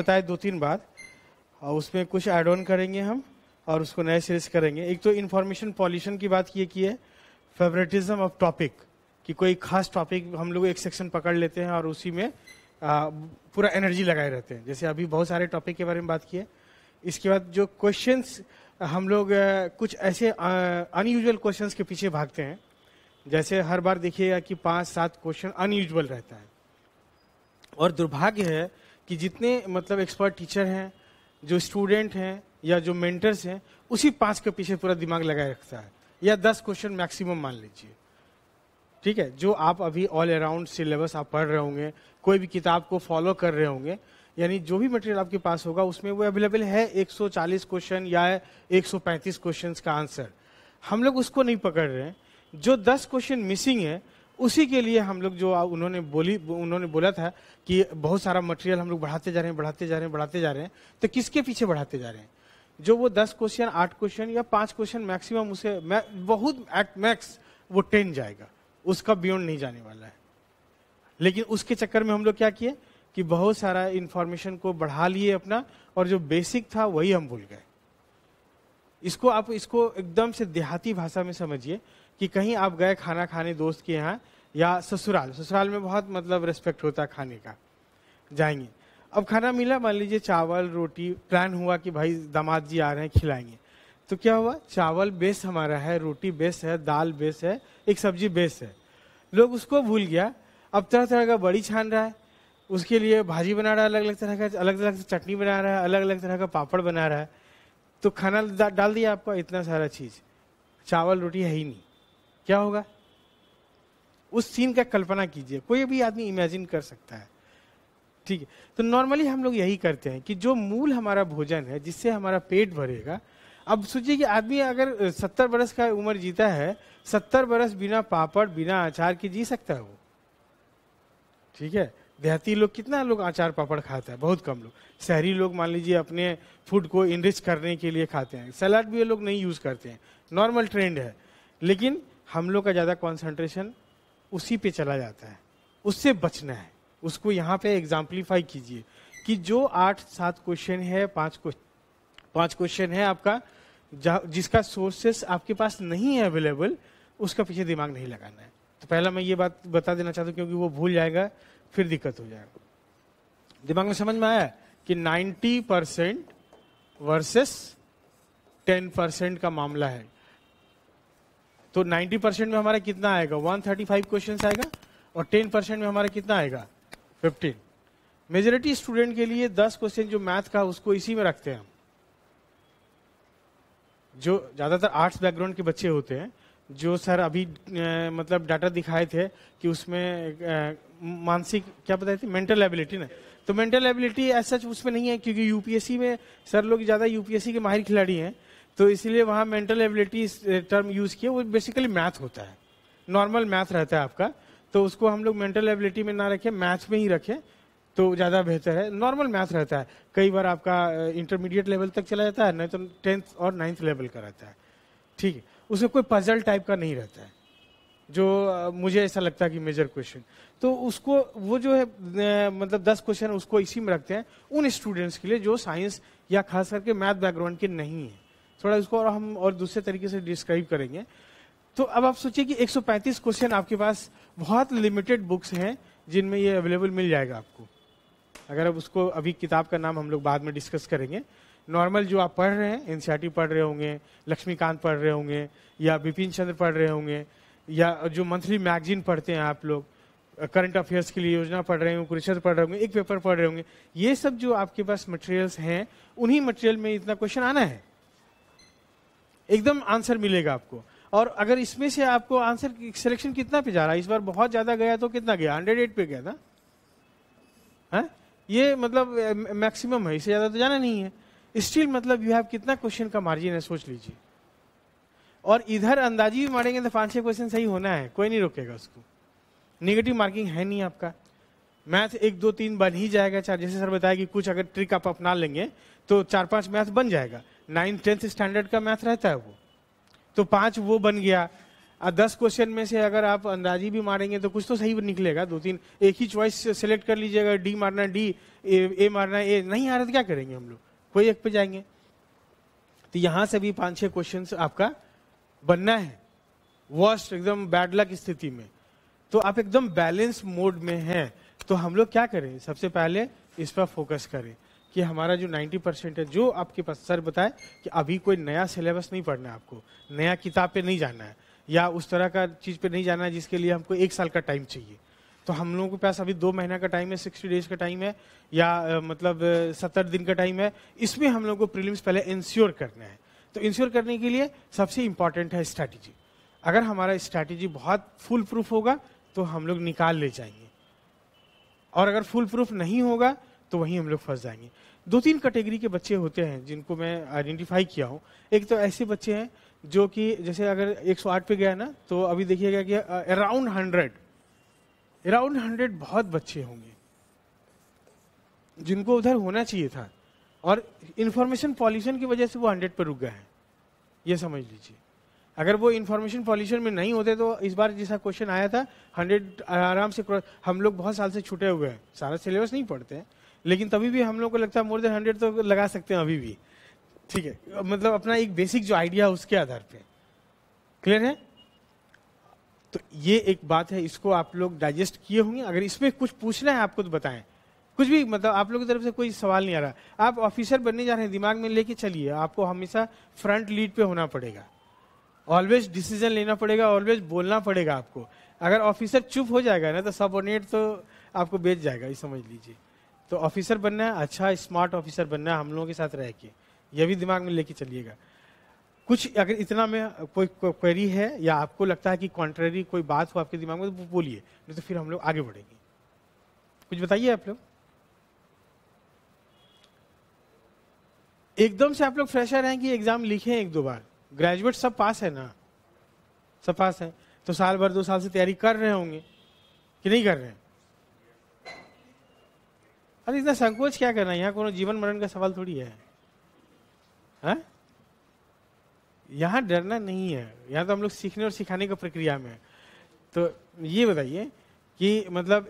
बताए 2-3 बार और उसमें कुछ ऐड ऑन करेंगे हम और उसको नए सिरे से करेंगे। एक तो इंफॉर्मेशन पॉल्यूशन की बात की है, फेवरेटिज्म ऑफ टॉपिक, कि कोई खास टॉपिक हम लोग एक सेक्शन पकड़ लेते हैं और उसी में पूरा एनर्जी लगाए रहते हैं। जैसे अभी बहुत सारे टॉपिक के बारे में बात की है। इसके बाद जो क्वेश्चंस हम लोग कुछ ऐसे अनयूजुअल क्वेश्चंस के पीछे भागते हैं। जैसे हर बार देखिएगा कि 5-7 क्वेश्चन अनयूजुअल रहता है। और दुर्भाग्य है कि जितने मतलब एक्सपर्ट टीचर हैं, जो स्टूडेंट हैं या जो मेंटर्स हैं, उसी 5 के पीछे पूरा दिमाग लगाए रखता है, या 10 क्वेश्चन मैक्सिमम मान लीजिए। ठीक है, जो आप अभी ऑल अराउंड सिलेबस आप पढ़ रहे होंगे, कोई भी किताब को फॉलो कर रहे होंगे, यानी जो भी मटेरियल आपके पास होगा उसमें वो अवेलेबल है 140 क्वेश्चन या 135 क्वेश्चन का आंसर। हम लोग उसको नहीं पकड़ रहे हैं। जो 10 क्वेश्चन मिसिंग है उसी के लिए हम लोग जो उन्होंने बोला था कि बहुत सारा मटेरियल हम लोग बढ़ाते जा रहे हैं, तो किसके पीछे बढ़ाते जा रहे हैं? जो वो 10 क्वेश्चन, 8 क्वेश्चन या 5 क्वेश्चन मैक्सिमम, उसे बहुत एट मैक्स वो 10 जाएगा, उसका बियॉन्ड नहीं जाने वाला है। लेकिन उसके चक्कर में हम लोग क्या किए कि बहुत सारा इंफॉर्मेशन को बढ़ा लिए अपना, और जो बेसिक था वही हम भूल गए। आप इसको एकदम से देहाती भाषा में समझिए कि कहीं आप गए खाना खाने दोस्त के यहाँ, या ससुराल में बहुत मतलब रिस्पेक्ट होता है खाने का, जाएंगे। अब खाना मिला, मान लीजिए चावल रोटी, प्लान हुआ कि भाई दामाद जी आ रहे हैं खिलाएंगे। तो क्या हुआ, चावल बेस हमारा है, रोटी बेस है, दाल बेस है, एक सब्जी बेस है। लोग उसको भूल गया। अब तरह तरह का बड़ी छान रहा है, उसके लिए भाजी बना रहा है, अलग अलग तरह का, अलग अलग चटनी बना रहा है, अलग अलग तरह का पापड़ बना रहा है। तो खाना डाल दिया आपका इतना सारा चीज, चावल रोटी है ही नहीं। क्या होगा? उस सीन का कल्पना कीजिए, कोई भी आदमी इमेजिन कर सकता है। ठीक है, तो नॉर्मली हम लोग यही करते हैं कि जो मूल हमारा भोजन है, जिससे हमारा पेट भरेगा। अब सोचिए कि आदमी अगर 70 बरस का उम्र जीता है, 70 बरस बिना पापड़ बिना अचार के जी सकता है वो? ठीक है, देहाती लोग कितना लोग अचार पापड़ खाता है? बहुत कम लोग। शहरी लोग मान लीजिए अपने फूड को इनरिच करने के लिए खाते हैं। सलाद भी ये लोग नहीं यूज करते हैं, नॉर्मल ट्रेंड है। लेकिन हम लोग का ज्यादा कॉन्सेंट्रेशन उसी पे चला जाता है। उससे बचना है। उसको यहाँ पे एग्जाम्पलीफाई कीजिए कि जो 8-7 क्वेश्चन है, 5 क्वेश्चन है आपका, जिसका सोर्सेस आपके पास नहीं है अवेलेबल, उसका पीछे दिमाग नहीं लगाना है। तो पहला मैं ये बात बता देना चाहता हूँ, क्योंकि वो भूल जाएगा फिर दिक्कत हो जाएगा। दिमाग में समझ में आया कि 90% वर्सेस 10% का मामला है। तो 90% में हमारा कितना आएगा? 135 क्वेश्चन आएगा, और 10% में हमारा कितना आएगा? 15। मेजोरिटी स्टूडेंट के लिए 10 क्वेश्चन जो मैथ का, उसको इसी में रखते हैं हम। जो ज्यादातर आर्ट्स बैकग्राउंड के बच्चे होते हैं, जो सर अभी मतलब डाटा दिखाए थे कि उसमें मानसिक क्या बताए थे, मेंटल एबिलिटी ना, तो मेंटल एबिलिटी ऐसा उसमें नहीं है, क्योंकि यूपीएससी में सर लोग ज्यादा यूपीएससी के माहिर खिलाड़ी हैं, तो इसलिए वहां मेंटल एबिलिटी टर्म यूज किया। वो बेसिकली मैथ होता है, नॉर्मल मैथ रहता है आपका, तो उसको हम लोग मेंटल एबिलिटी में ना रखें, मैथ में ही रखें तो ज्यादा बेहतर है। नॉर्मल मैथ रहता है, कई बार आपका इंटरमीडिएट लेवल तक चला जाता है, नहीं तो 10th और 9th लेवल का रहता है। ठीक है, उसमें कोई पजल टाइप का नहीं रहता है, जो मुझे ऐसा लगता है कि मेजर क्वेश्चन। तो उसको वो जो है मतलब 10 क्वेश्चन उसको इसी में रखते हैं उन स्टूडेंट्स के लिए जो साइंस या खास करके मैथ बैकग्राउंड के नहीं है। थोड़ा इसको और हम और दूसरे तरीके से डिस्क्राइब करेंगे। तो अब आप सोचिए कि 135 क्वेश्चन आपके पास, बहुत लिमिटेड बुक्स हैं जिनमें ये अवेलेबल मिल जाएगा आपको। अगर अब उसको, अभी किताब का नाम हम लोग बाद में डिस्कस करेंगे। नॉर्मल जो आप पढ़ रहे हैं, एनसीईआरटी पढ़ रहे होंगे, लक्ष्मीकांत पढ़ रहे होंगे, या बिपिन चंद्र पढ़ रहे होंगे, या जो मंथली मैगजीन पढ़ते हैं आप लोग, करंट अफेयर्स के लिए योजना पढ़ रहे होंगे, कुरिशर पढ़ रहे होंगे, एक पेपर पढ़ रहे होंगे, ये सब जो आपके पास मटेरियल्स हैं, उन्हीं मटेरियल में इतना क्वेश्चन आना है, एकदम आंसर मिलेगा आपको। और अगर इसमें से आपको आंसर सिलेक्शन कितना पे जा रहा है, इस बार बहुत ज्यादा गया तो कितना गया? 108 पे गया था, है? ये मतलब मैक्सिमम है, इससे ज्यादा तो जाना नहीं है। स्टिल मतलब यू हैव कितना क्वेश्चन का मार्जिन है, सोच लीजिए। और इधर अंदाजी भी मारेंगे तो 5-6 क्वेश्चन सही होना है, कोई नहीं रोकेगा उसको। नेगेटिव मार्किंग है नहीं आपका। मैथ 1, 2, 3 बन ही जाएगा। जैसे सर बताया कि कुछ अगर ट्रिक आप अपना लेंगे तो 4-5 मैथ बन जाएगा। 9th 10th स्टैंडर्ड का मैथ रहता है वो, तो 5 वो बन गया। 10 क्वेश्चन में से अगर आप अंदाजी भी मारेंगे तो कुछ तो सही निकलेगा, 2-3 एक ही चॉइस सेलेक्ट कर लीजिएगा, डी मारना डी, ए मारना ए, नहीं आ रहा तो क्या करेंगे हम लोग, कोई एक पे जाएंगे। तो यहां से भी 5-6 क्वेश्चन आपका बनना है वर्स्ट एकदम बैड लक स्थिति में। तो आप एकदम बैलेंस मोड में हैं, तो हम लोग क्या करें, सबसे पहले इस पर फोकस करें कि हमारा जो 90% है, जो आपके पास सर बताए कि अभी कोई नया सिलेबस नहीं पढ़ना है, आपको नया किताब पे नहीं जाना है या उस तरह का चीज पे नहीं जाना है जिसके लिए हमको 1 साल का टाइम चाहिए। तो हम लोगों के पास अभी 2 महीना का टाइम है, 60 डेज का टाइम है, या मतलब 70 दिन का टाइम है। इसमें हम लोग को प्रीलिम्स पहले इंश्योर करना है। तो इंश्योर करने के लिए सबसे इंपॉर्टेंट है स्ट्रैटेजी। अगर हमारा स्ट्रैटेजी बहुत फुल प्रूफ होगा तो हम लोग निकाल ले जाएंगे, और अगर फुल प्रूफ नहीं होगा तो वहीं हम लोग फंस जाएंगे। 2-3 कैटेगरी के बच्चे होते हैं जिनको मैं आइडेंटिफाई किया हूं। एक तो ऐसे बच्चे हैं जो कि जैसे अगर 108 पे गया ना, तो अभी देखिएगा कि अराउंड 100 बहुत बच्चे होंगे जिनको उधर होना चाहिए था, और इंफॉर्मेशन पॉल्यूशन की वजह से वो 100 पर रुक गए हैं, ये समझ लीजिए। अगर वो इंफॉर्मेशन पॉल्यूशन में नहीं होते तो इस बार जैसा क्वेश्चन आया था 100 आराम से। हम लोग बहुत साल से छूटे हुए हैं, सारा सिलेबस नहीं पढ़ते हैं, लेकिन तभी भी हम लोग को लगता है मोर देन 100 तो लगा सकते हैं अभी भी, ठीक है, मतलब अपना एक बेसिक जो आइडिया है उसके आधार पे। क्लियर है? तो ये एक बात है, इसको आप लोग डाइजेस्ट किए होंगे। अगर इसमें कुछ पूछना है आपको तो बताएं, कुछ भी, मतलब आप लोगों की तरफ से कोई सवाल नहीं आ रहा। आप ऑफिसर बनने जा रहे हैं, दिमाग में लेके चलिए, आपको हमेशा फ्रंट लीड पे होना पड़ेगा, ऑलवेज डिसीजन लेना पड़ेगा, ऑलवेज बोलना पड़ेगा आपको। अगर ऑफिसर चुप हो जाएगा ना तो सबऑर्डिनेट तो आपको बेच जाएगा, ये समझ लीजिए। तो ऑफिसर बनना है, अच्छा स्मार्ट ऑफिसर बनना है, हम लोगों के साथ रह के, यह भी दिमाग में लेके चलिएगा। कुछ अगर इतना में कोई क्वेरी है या आपको लगता है कि कॉन्ट्रेरी कोई बात हो आपके दिमाग में तो बोलिए, नहीं तो फिर हम लोग आगे बढ़ेंगे। कुछ बताइए आप लोग। एकदम से आप लोग फ्रेशर हैं कि एग्जाम लिखे 1-2 बार? ग्रेजुएट सब पास है ना? सब पास है, तो साल भर 2 साल से तैयारी कर रहे होंगे कि नहीं कर रहे हैं? अरे इतना संकोच क्या करना है, यहाँ कोनो जीवन मरण का सवाल थोड़ी है, हाँ? यहाँ डरना नहीं है, यहाँ तो हम लोग सीखने और सिखाने का प्रक्रिया में। तो ये बताइए कि मतलब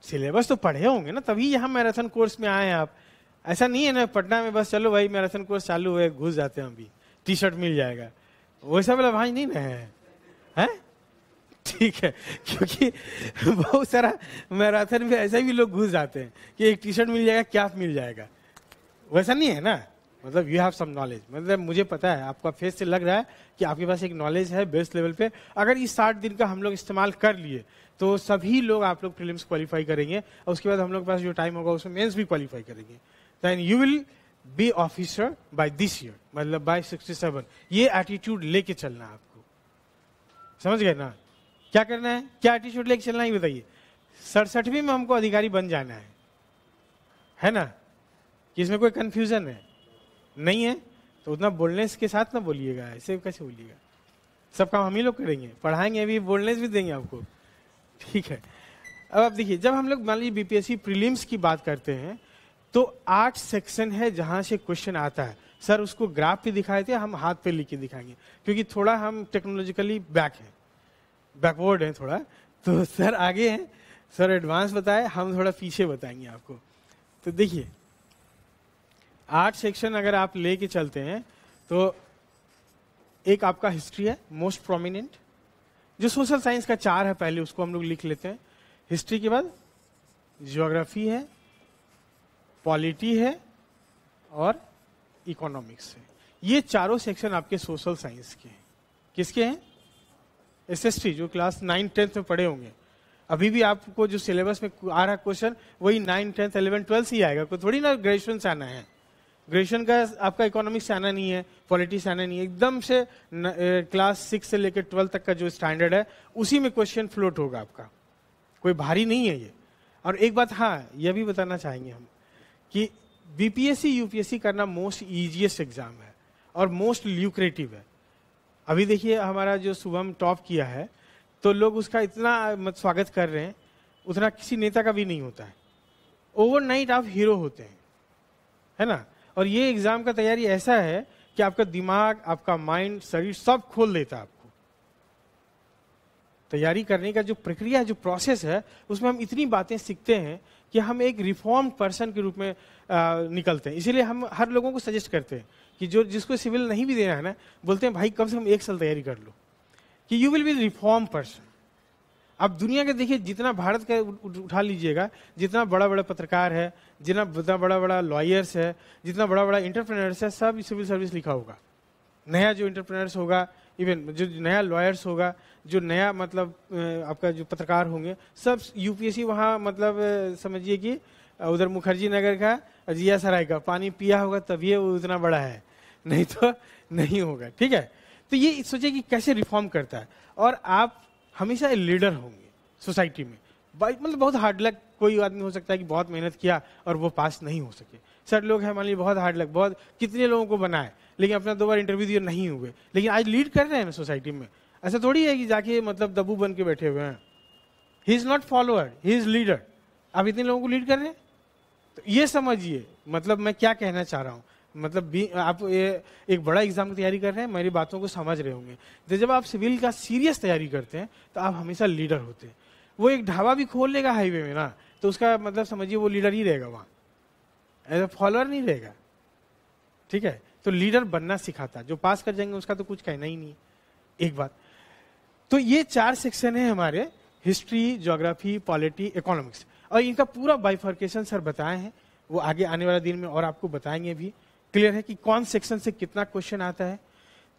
सिलेबस तो पढ़े होंगे ना, तभी यहाँ मैराथन कोर्स में आए हैं आप। ऐसा नहीं है ना पटना में बस चलो भाई मैराथन कोर्स चालू है, घुस जाते हैं, अभी टी शर्ट मिल जाएगा, वैसा वाला भाई नहीं ना है? ठीक है, क्योंकि बहुत सारा मैराथन में ऐसे भी लोग घुस जाते हैं कि एक टी शर्ट मिल जाएगा, क्या मिल जाएगा, वैसा नहीं है ना। मतलब यू हैव सम नॉलेज, मतलब मुझे पता है, आपका फेस से लग रहा है कि आपके पास एक नॉलेज है बेस्ट लेवल पे। अगर इस 60 दिन का हम लोग इस्तेमाल कर लिए तो सभी लोग, आप लोग प्रीलिम्स क्वालिफाई करेंगे, और उसके बाद हम लोग के पास जो टाइम होगा उसमें मेंस भी क्वालिफाई करेंगे। Then you will be officer by this year, मतलब बाय 67। ये एटीट्यूड लेके चलना है आपको, समझ गए ना? क्या करना है, क्या एटीट्यूड लेके चलना है ये बताइए। 67वीं में हमको अधिकारी बन जाना है ना? कि इसमें कोई कंफ्यूजन है नहीं है? तो उतना बोलने के साथ ना बोलिएगा, ऐसे कैसे बोलिएगा। सब काम हम ही लोग करेंगे, पढ़ाएंगे अभी, बोलने भी देंगे आपको, ठीक है। अब आप देखिए, जब हम लोग मान लीजिए बीपीएससी प्रीलिम्स की बात करते हैं तो 8 सेक्शन है जहां से क्वेश्चन आता है। सर उसको ग्राफ पे दिखाए थे, हम हाथ पे लिख के दिखाएंगे क्योंकि थोड़ा हम टेक्नोलॉजिकली बैकवर्ड हैं थोड़ा, तो सर आगे हैं, सर एडवांस बताए, हम थोड़ा पीछे बताएंगे आपको। तो देखिए 8 सेक्शन अगर आप लेके चलते हैं तो एक आपका हिस्ट्री है मोस्ट प्रोमिनेंट, जो सोशल साइंस का 4 है, पहले उसको हम लोग लिख लेते हैं। हिस्ट्री के बाद ज्योग्राफी है, पॉलिटी है और इकोनॉमिक्स है। ये चारों सेक्शन आपके सोशल साइंस के हैं। किसके हैं? एसएसटी, जो क्लास 9, 10 में पढ़े होंगे। अभी भी आपको जो सिलेबस में आ रहा क्वेश्चन वही 9, 10, 11, 12 से ही आएगा, कोई थोड़ी ना ग्रेजुएशन से आना है। ग्रेजुएशन का आपका इकोनॉमिक्स से आना नहीं है, पॉलिटी से आना नहीं है, एकदम से क्लास 6 से लेकर 12 तक का जो स्टैंडर्ड है उसी में क्वेश्चन फ्लोट होगा आपका, कोई भारी नहीं है ये। और एक बात हाँ यह भी बताना चाहेंगे हम कि बीपीएससी यूपीएससी करना मोस्ट इजीएस्ट एग्जाम है और मोस्ट ल्यूक्रेटिव है। अभी देखिए हमारा जो शुभम टॉप किया है तो लोग उसका इतना स्वागत कर रहे हैं, उतना किसी नेता का भी नहीं होता है। ओवरनाइट आप हीरो होते हैं, है ना? और ये एग्जाम का तैयारी ऐसा है कि आपका दिमाग, आपका माइंड, शरीर सब खोल देता है आपको। तैयारी करने का जो प्रक्रिया है, जो प्रोसेस है, उसमें हम इतनी बातें सीखते हैं कि हम एक रिफॉर्म पर्सन के रूप में निकलते हैं। इसीलिए हम हर लोगों को सजेस्ट करते हैं कि जो जिसको सिविल नहीं भी देना है ना, बोलते हैं भाई कम से कम 1 साल तैयारी कर लो, कि you will B reform person. अब दुनिया के देखिए, जितना भारत का उठा लीजिएगा, जितना बड़ा बड़ा पत्रकार है, जितना बड़ा बड़ा लॉयर्स है, जितना बड़ा बड़ा इंटरप्रेन्योर्स है, सब सिविल सर्विस लिखा होगा। नया जो इंटरप्रेन्योर्स होगा, इवन जो नया लॉयर्स होगा, जो नया मतलब आपका जो पत्रकार होंगे, सब यूपीएससी वहाँ मतलब समझिए कि उधर मुखर्जी नगर का, जिया सराय का पानी पिया होगा तभी वो उतना बड़ा है, नहीं तो नहीं होगा। ठीक है, तो ये सोचिए कि कैसे रिफॉर्म करता है। और आप हमेशा लीडर होंगे सोसाइटी में। मतलब बहुत हार्ड लक, कोई आदमी हो सकता है कि बहुत मेहनत किया और वो पास नहीं हो सके। सर लोग हैं मान लीजिए बहुत हार्ड लक, बहुत कितने लोगों को बनाए, लेकिन अपना 2 बार इंटरव्यू दिए नहीं हुए, लेकिन आज लीड कर रहे हैं ना सोसाइटी में। ऐसा थोड़ी है कि जाके मतलब दबू बन के बैठे हुए हैं। He is not follower, he is leader. आप इतने लोगों को लीड कर रहे हैं, तो ये समझिए मतलब मैं क्या कहना चाह रहा हूँ। मतलब आप एक बड़ा एग्जाम की तैयारी कर रहे हैं, मेरी बातों को समझ रहे होंगे। तो जब आप सिविल का सीरियस तैयारी करते हैं तो आप हमेशा लीडर होते हैं। वो एक ढाबा भी खोल लेगा हाईवे में ना, तो उसका मतलब समझिए वो लीडर ही रहेगा वहाँ, एज अ फॉलोअर नहीं रहेगा। ठीक है, तो लीडर बनना सिखाता है। जो पास कर जाएंगे उसका तो कुछ कहना ही नहीं। एक बात तो ये 4 सेक्शन है हमारे, हिस्ट्री, ज्योग्राफी, पॉलिटी, इकोनॉमिक्स, और इनका पूरा बाइफर्केशन सर बताए हैं। वो आगे आने वाला दिन में और आपको बताएंगे भी। क्लियर है कि कौन सेक्शन से कितना क्वेश्चन आता है।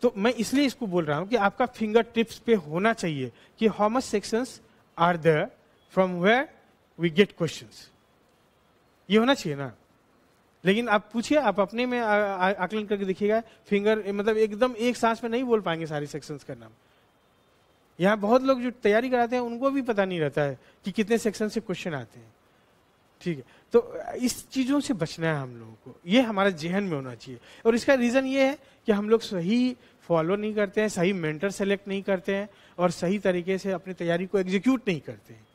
तो मैं इसलिए इसको बोल रहा हूं कि आपका फिंगर टिप्स पे होना चाहिए कि how much sections are there, from where we get questions, ये होना चाहिए ना। लेकिन आप पूछिए, आप अपने में आकलन करके देखिएगा, फिंगर मतलब एकदम एक सांस में नहीं बोल पाएंगे सारे सेक्शंस का नाम। यहाँ बहुत लोग जो तैयारी कराते हैं उनको भी पता नहीं रहता है कि कितने सेक्शन से क्वेश्चन आते हैं। ठीक है, तो इस चीजों से बचना है हम लोगों को, ये हमारा जहन में होना चाहिए। और इसका रीजन ये है कि हम लोग सही फॉलो नहीं करते हैं, सही मेंटर सेलेक्ट नहीं करते हैं, और सही तरीके से अपनी तैयारी को एग्जीक्यूट नहीं करते हैं।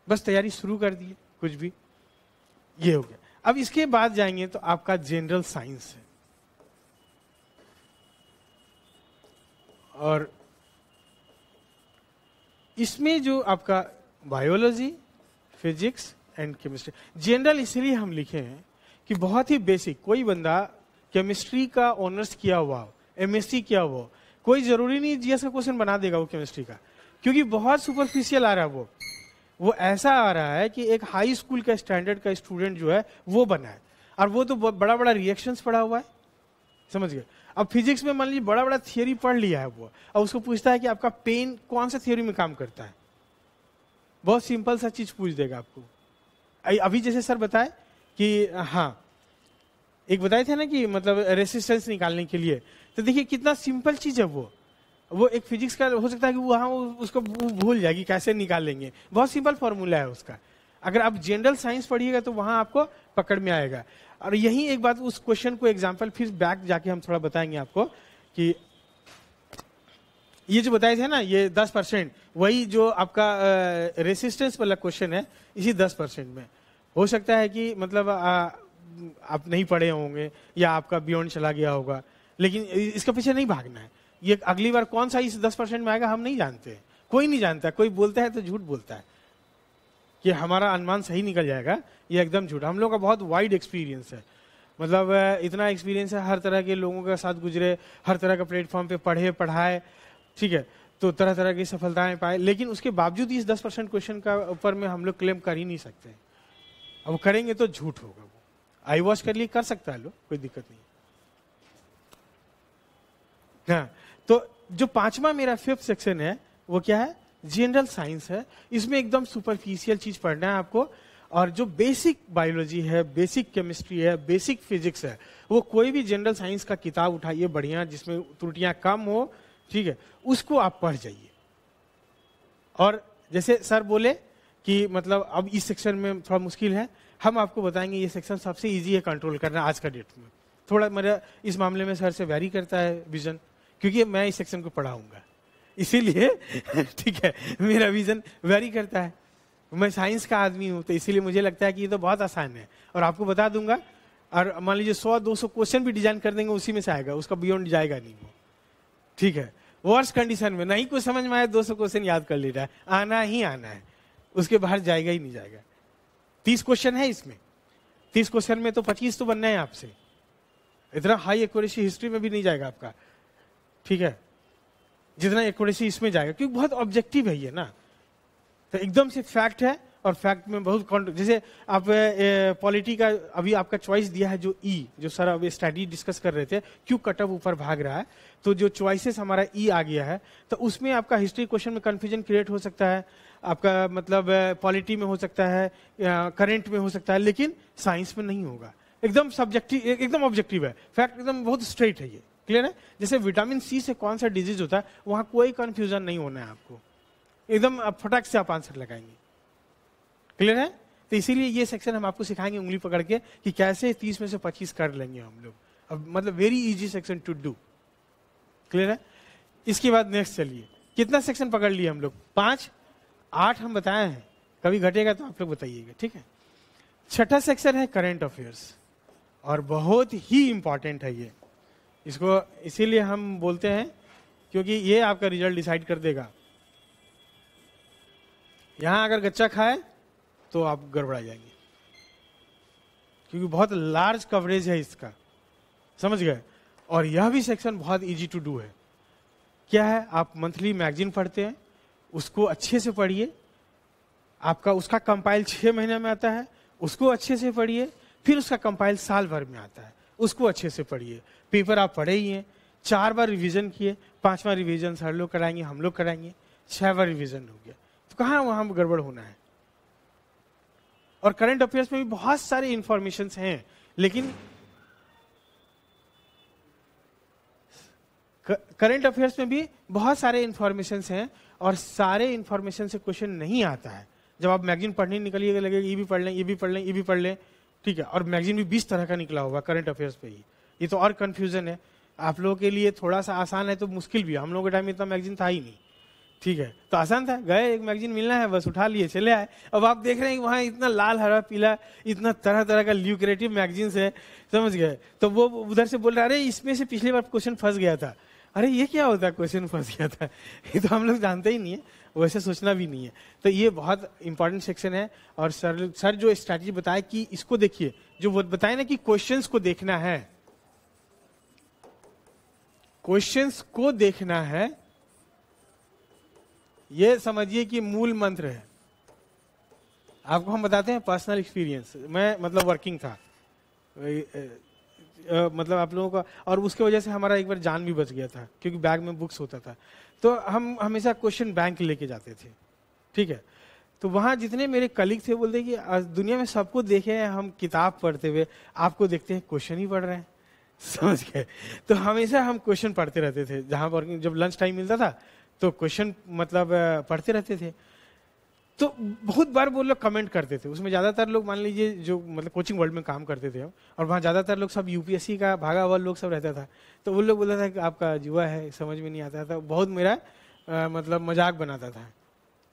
बस तैयारी शुरू कर दी कुछ भी, ये हो गया। अब इसके बाद जाएंगे तो आपका जनरल साइंस है, और इसमें जो आपका biology, physics and chemistry. General इसलिए हम लिखे हैं कि बहुत ही बेसिक, कोई बंदा केमिस्ट्री का ऑनर्स किया हुआ हो, एमएससी किया हुआ हो, कोई जरूरी नहीं जीएस का क्वेश्चन बना देगा वो केमिस्ट्री का, क्योंकि बहुत सुपरफिशियल आ रहा है वो ऐसा आ रहा है कि एक हाई स्कूल का स्टैंडर्ड का स्टूडेंट जो है वो बना है, और वो तो बड़ा बड़ा रिएक्शंस पढ़ा हुआ है, समझ गए। अब फिजिक्स में मान लीजिए बड़ा बड़ा थियोरी पढ़ लिया है वो, और उसको पूछता है कि आपका पेन कौन सा थियोरी में काम करता है, बहुत सिंपल सा चीज पूछ देगा आपको। अभी जैसे सर बताए कि हाँ, एक बताए थे ना कि मतलब रेसिस्टेंस निकालने के लिए, तो देखिए कितना सिंपल चीज है वो एक फिजिक्स का हो सकता है कि वहां उसको भूल जाएगी कैसे निकालेंगे, बहुत सिंपल फॉर्मूला है उसका। अगर आप जनरल साइंस पढ़िएगा तो वहां आपको पकड़ में आएगा। और यही एक बात, उस क्वेश्चन को एग्जाम्पल फिर बैक जाके हम थोड़ा बताएंगे आपको कि ये जो बताए थे ना, ये 10%, वही जो आपका रेसिस्टेंस वाला क्वेश्चन है, इसी 10% में हो सकता है कि मतलब आप नहीं पढ़े होंगे या आपका बियॉन्ड चला गया होगा, लेकिन इसके पीछे नहीं भागना है। ये अगली बार कौन सा इस 10% में आएगा हम नहीं जानते, कोई नहीं जानता। कोई बोलता है तो झूठ बोलता है कि हमारा अनुमान सही निकल जाएगा, ये एकदम झूठ। हम लोग का बहुत वाइड एक्सपीरियंस है, मतलब इतना एक्सपीरियंस है, हर तरह के लोगों के साथ गुजरे, हर तरह का प्लेटफॉर्म पे पढ़े पढ़ाए, ठीक है, तो तरह तरह की सफलताएं पाए। लेकिन उसके बावजूद इस 10% क्वेश्चन का ऊपर में हम लोग क्लेम कर ही नहीं सकते। अब करेंगे तो झूठ होगा। वो आई वॉश कर लिए कर सकता है लोग, कोई दिक्कत नहीं। हाँ, तो जो 5वां मेरा 5th सेक्शन है वो क्या है, जनरल साइंस है। इसमें एकदम सुपरफिशियल चीज पढ़ना है आपको, और जो बेसिक बायोलॉजी है, बेसिक केमिस्ट्री है, बेसिक फिजिक्स है, वो कोई भी जनरल साइंस का किताब उठाइए बढ़िया, जिसमें त्रुटियां कम हो, ठीक है, उसको आप पढ़ जाइए। और जैसे सर बोले कि मतलब अब इस सेक्शन में थोड़ा मुश्किल है, हम आपको बताएंगे ये सेक्शन सबसे इजी है कंट्रोल करना आज का डेट में। थोड़ा मेरा इस मामले में सर से वैरी करता है विजन, क्योंकि मैं इस सेक्शन को पढ़ाऊंगा, इसीलिए ठीक है, मेरा विजन वैरी करता है। मैं साइंस का आदमी हूं, तो इसीलिए मुझे लगता है कि ये तो बहुत आसान है, और आपको बता दूंगा। और मान लीजिए 100-200 क्वेश्चन भी डिजाइन कर देंगे, उसी में से आएगा, उसका बियॉन्ड जाएगा नहीं वो, ठीक है। वर्स्ट कंडीशन में नहीं कुछ समझ में आया 200 क्वेश्चन याद कर ले रहा है, आना ही आना है, उसके बाहर जाएगा ही नहीं जाएगा। 30 क्वेश्चन है इसमें, 30 क्वेश्चन में तो 25 तो बनना है आपसे, इतना हाई एक्यूरेसी हिस्ट्री में भी नहीं जाएगा आपका, ठीक है, जितना एक्यूरेसी इसमें जाएगा, क्योंकि बहुत ऑब्जेक्टिव है ये ना, तो एकदम से फैक्ट है, और फैक्ट में बहुत जैसे आप पॉलिटी का अभी आपका चॉइस दिया है जो जो सर अभी स्टडी डिस्कस कर रहे थे, क्यों कट ऑफ ऊपर भाग रहा है, तो जो चॉइसेस हमारा आ गया है, तो उसमें आपका हिस्ट्री क्वेश्चन में कंफ्यूजन क्रिएट हो सकता है, आपका मतलब पॉलिटी में हो सकता है, करंट में हो सकता है, लेकिन साइंस में नहीं होगा। एकदम सब्जेक्टिव, एकदम ऑब्जेक्टिव है, फैक्ट एकदम बहुत स्ट्रेट है, ये क्लियर है। जैसे विटामिन सी से कौन सा डिजीज होता है, वहां कोई कंफ्यूजन नहीं होना है आपको, एकदम फटाक से आप आंसर लगाएंगे, क्लियर है। तो इसीलिए ये सेक्शन हम आपको सिखाएंगे उंगली पकड़ के कि कैसे 30 में से 25 कर लेंगे हम लोग, अब मतलब very easy section two do, clear है। इसके बाद नेक्स्ट चलिए, कितना सेक्शन पकड़ लिए हम लोग, 5 8 हम बताए हैं, कभी घटेगा तो आप लोग बताइएगा, ठीक है। छठा सेक्शन है करंट अफेयर्स, और बहुत ही इंपॉर्टेंट है ये, इसको इसीलिए हम बोलते हैं क्योंकि ये आपका रिजल्ट डिसाइड कर देगा। यहां अगर गच्चा खाए तो आप गड़बड़ा जाएंगे, क्योंकि बहुत लार्ज कवरेज है इसका, समझ गए। और यह भी सेक्शन बहुत इजी टू डू है। क्या है, आप मंथली मैगजीन पढ़ते हैं, उसको अच्छे से पढ़िए, आपका उसका कंपाइल 6 महीने में आता है, उसको अच्छे से पढ़िए, फिर उसका कंपाइल साल भर में आता है, उसको अच्छे से पढ़िए। पेपर आप पढ़े ही हैं, 4 बार रिवीजन किए, 5वां रिवीजन सर लोग कराएंगे, हम लोग कराएंगे, 6 बार रिवीजन हो गया, तो कहाँ वहां गड़बड़ होना है। और करंट अफेयर्स में भी बहुत सारे इंफॉर्मेशन हैं, लेकिन करंट अफेयर्स में भी बहुत सारे इंफॉर्मेशन हैं, और सारे इंफॉर्मेशन से क्वेश्चन नहीं आता है। जब आप मैगजीन पढ़ने निकलिएगा, लगेगा ये भी पढ़ लें, ये भी पढ़ लें, ये भी पढ़ लें, ठीक है। और मैगजीन भी 20 तरह का निकला होगा करंट अफेयर्स पे ही, ये तो और कंफ्यूजन है। आप लोगों के लिए थोड़ा सा आसान है तो मुश्किल भी है, हम लोगों के टाइम में इतना मैगजीन था ही नहीं, ठीक है। तो आसान था, गए एक मैगजीन मिलना है, बस उठा लिए चले आए। अब आप देख रहे हैं वहां इतना लाल हरा पीला, इतना तरह तरह का ल्यूक्रेटिव मैगजीन्स है, समझ गए। तो वो उधर से बोल रहा है, अरे इसमें से पिछली बार क्वेश्चन फंस गया था। अरे ये क्या होता है क्वेश्चन फंस गया था, ये तो हम लोग जानते ही नहीं है, वैसे सोचना भी नहीं है। तो ये बहुत इंपॉर्टेंट सेक्शन है। और सर जो स्ट्रैटेजी बताया कि इसको देखिए, जो वो बताए ना कि क्वेश्चंस को देखना है, क्वेश्चंस को देखना है, ये समझिए कि मूल मंत्र है। आपको हम बताते हैं पर्सनल एक्सपीरियंस, मैं मतलब वर्किंग था, मतलब आप लोगों का, और उसके वजह से हमारा एक बार जान भी बच गया था, क्योंकि बैग में बुक्स होता था, तो हम हमेशा क्वेश्चन बैंक लेके जाते थे, ठीक है। तो वहां जितने मेरे कलीग थे बोलते कि दुनिया में सबको देखे हैं हम किताब पढ़ते हुए, आपको देखते हैं क्वेश्चन ही पढ़ रहे हैं, समझ गए। तो हमेशा हम क्वेश्चन पढ़ते रहते थे, जहां पर जब लंच टाइम मिलता था तो क्वेश्चन मतलब पढ़ते रहते थे। तो बहुत बार वो लोग कमेंट करते थे, उसमें ज्यादातर लोग मान लीजिए जो मतलब कोचिंग वर्ल्ड में काम करते थे, और वहाँ ज्यादातर लोग सब यूपीएससी का भागा हुआ लोग सब रहता था। तो वो लोग बोलता था कि आपका जुआ है, समझ में नहीं आता था, बहुत मेरा मतलब मजाक बनाता था।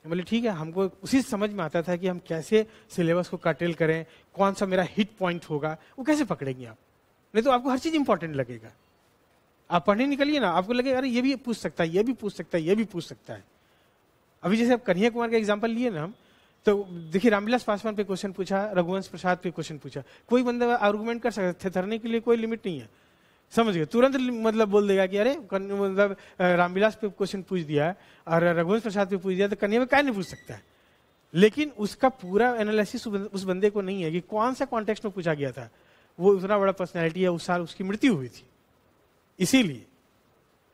बोले ठीक है, हमको उसी समझ में आता था कि हम कैसे सिलेबस को कर्टेल करें, कौन सा मेरा हिट पॉइंट होगा, वो कैसे पकड़ेंगे आप, नहीं तो आपको हर चीज इंपॉर्टेंट लगेगा। आप पढ़ने निकलिए ना, आपको लगेगा अरे ये भी पूछ सकता है, ये भी पूछ सकता है, ये भी पूछ सकता है। अभी जैसे आप कन्हैया कुमार का एग्जांपल लिए ना हम, तो देखिए रामविलास पासवान पे क्वेश्चन पूछा, रघुवंश प्रसाद पे क्वेश्चन पूछा, कोई बंदा आर्गुमेंट कर सकता है, थरने के लिए कोई लिमिट नहीं है, समझ गए। तुरंत मतलब बोल देगा कि अरे मतलब रामविलास पे क्वेश्चन पूछ दिया और रघुवंश प्रसाद पे पूछ दिया, तो कन्हैया में क्या नहीं पूछ सकता है। लेकिन उसका पूरा एनालिसिस उस बंदे को नहीं है कि कौन सा कॉन्टेक्स्ट में पूछा गया था। वो उतना बड़ा पर्सनैलिटी है, उस साल उसकी मृत्यु हुई थी, इसीलिए,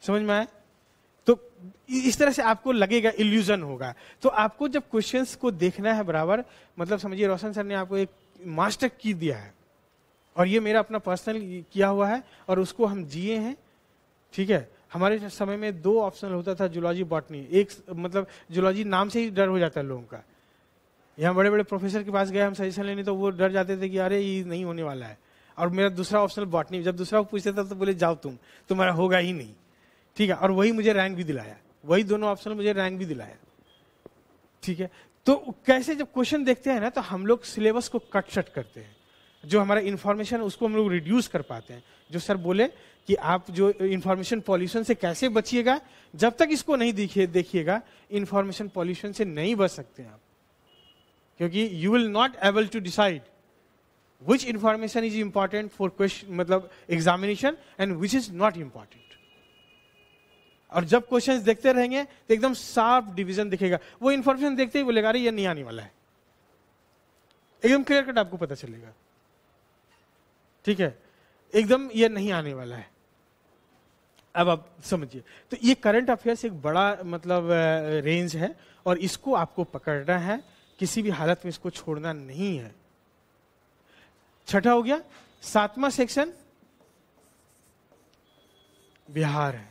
समझ में आया। तो इस तरह से आपको लगेगा, इल्यूजन होगा। तो आपको जब क्वेश्चंस को देखना है बराबर, मतलब समझिए रोशन सर ने आपको एक मास्टर की दिया है, और ये मेरा अपना पर्सनल किया हुआ है, और उसको हम जिए हैं, ठीक है। हमारे समय में 2 ऑप्शन होता था, जूलॉजी बॉटनी। एक मतलब जूलॉजी नाम से ही डर हो जाता है लोगों का, यहाँ बड़े बड़े प्रोफेसर के पास गए हम सजेशन लेने, तो वो डर जाते थे कि अरे ये नहीं होने वाला है। और मेरा दूसरा ऑप्शन बॉटनी, जब दूसरा पूछते था तो बोले जाओ तुम्हारा होगा ही नहीं, ठीक है। और वही मुझे रैंक भी दिलाया, वही दोनों ऑप्शन मुझे रैंक भी दिलाया, ठीक है। तो कैसे जब क्वेश्चन देखते हैं ना, तो हम लोग सिलेबस को कट शट करते हैं, जो हमारा इंफॉर्मेशन उसको हम लोग रिड्यूस कर पाते हैं। जो सर बोले कि आप जो इंफॉर्मेशन पॉल्यूशन से कैसे बचिएगा, जब तक इसको नहीं देखिएगा इंफॉर्मेशन पॉल्यूशन से नहीं बच सकते आप, क्योंकि you will not able to decide which information is important for question मतलब examination and which is not important. और जब क्वेश्चंस देखते रहेंगे तो एकदम साफ डिवीजन दिखेगा। वो इंफॉर्मेशन देखते ही बोलेगा अरे ये नहीं आने वाला है, एकदम क्लियर कट आपको पता चलेगा, ठीक है, एकदम ये नहीं आने वाला है। अब आप समझिए, तो ये करंट अफेयर्स एक बड़ा मतलब रेंज है और इसको आपको पकड़ना है, किसी भी हालत में इसको छोड़ना नहीं है। छठा हो गया। सातवां सेक्शन बिहार है,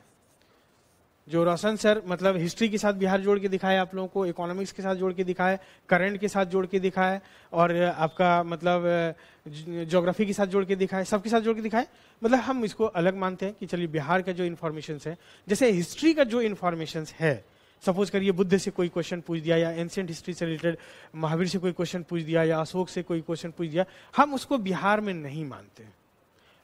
जो रोशन सर मतलब हिस्ट्री के साथ बिहार जोड़ के दिखाया आप लोगों को, इकोनॉमिक्स के साथ जोड़ के दिखाया, करंट के साथ जोड़ के दिखाया, और आपका मतलब ज्योग्राफी के साथ जोड़ के दिखाया, सबके साथ जोड़ के दिखाया। मतलब हम इसको अलग मानते हैं कि चलिए बिहार का जो इन्फॉर्मेशन है, जैसे हिस्ट्री का जो इन्फॉर्मेशन है, सपोज करिए बुद्ध से कोई क्वेश्चन पूछ दिया या एंशिएंट हिस्ट्री से रिलेटेड महावीर से कोई क्वेश्चन पूछ दिया या अशोक से कोई क्वेश्चन पूछ दिया, हम उसको बिहार में नहीं मानते,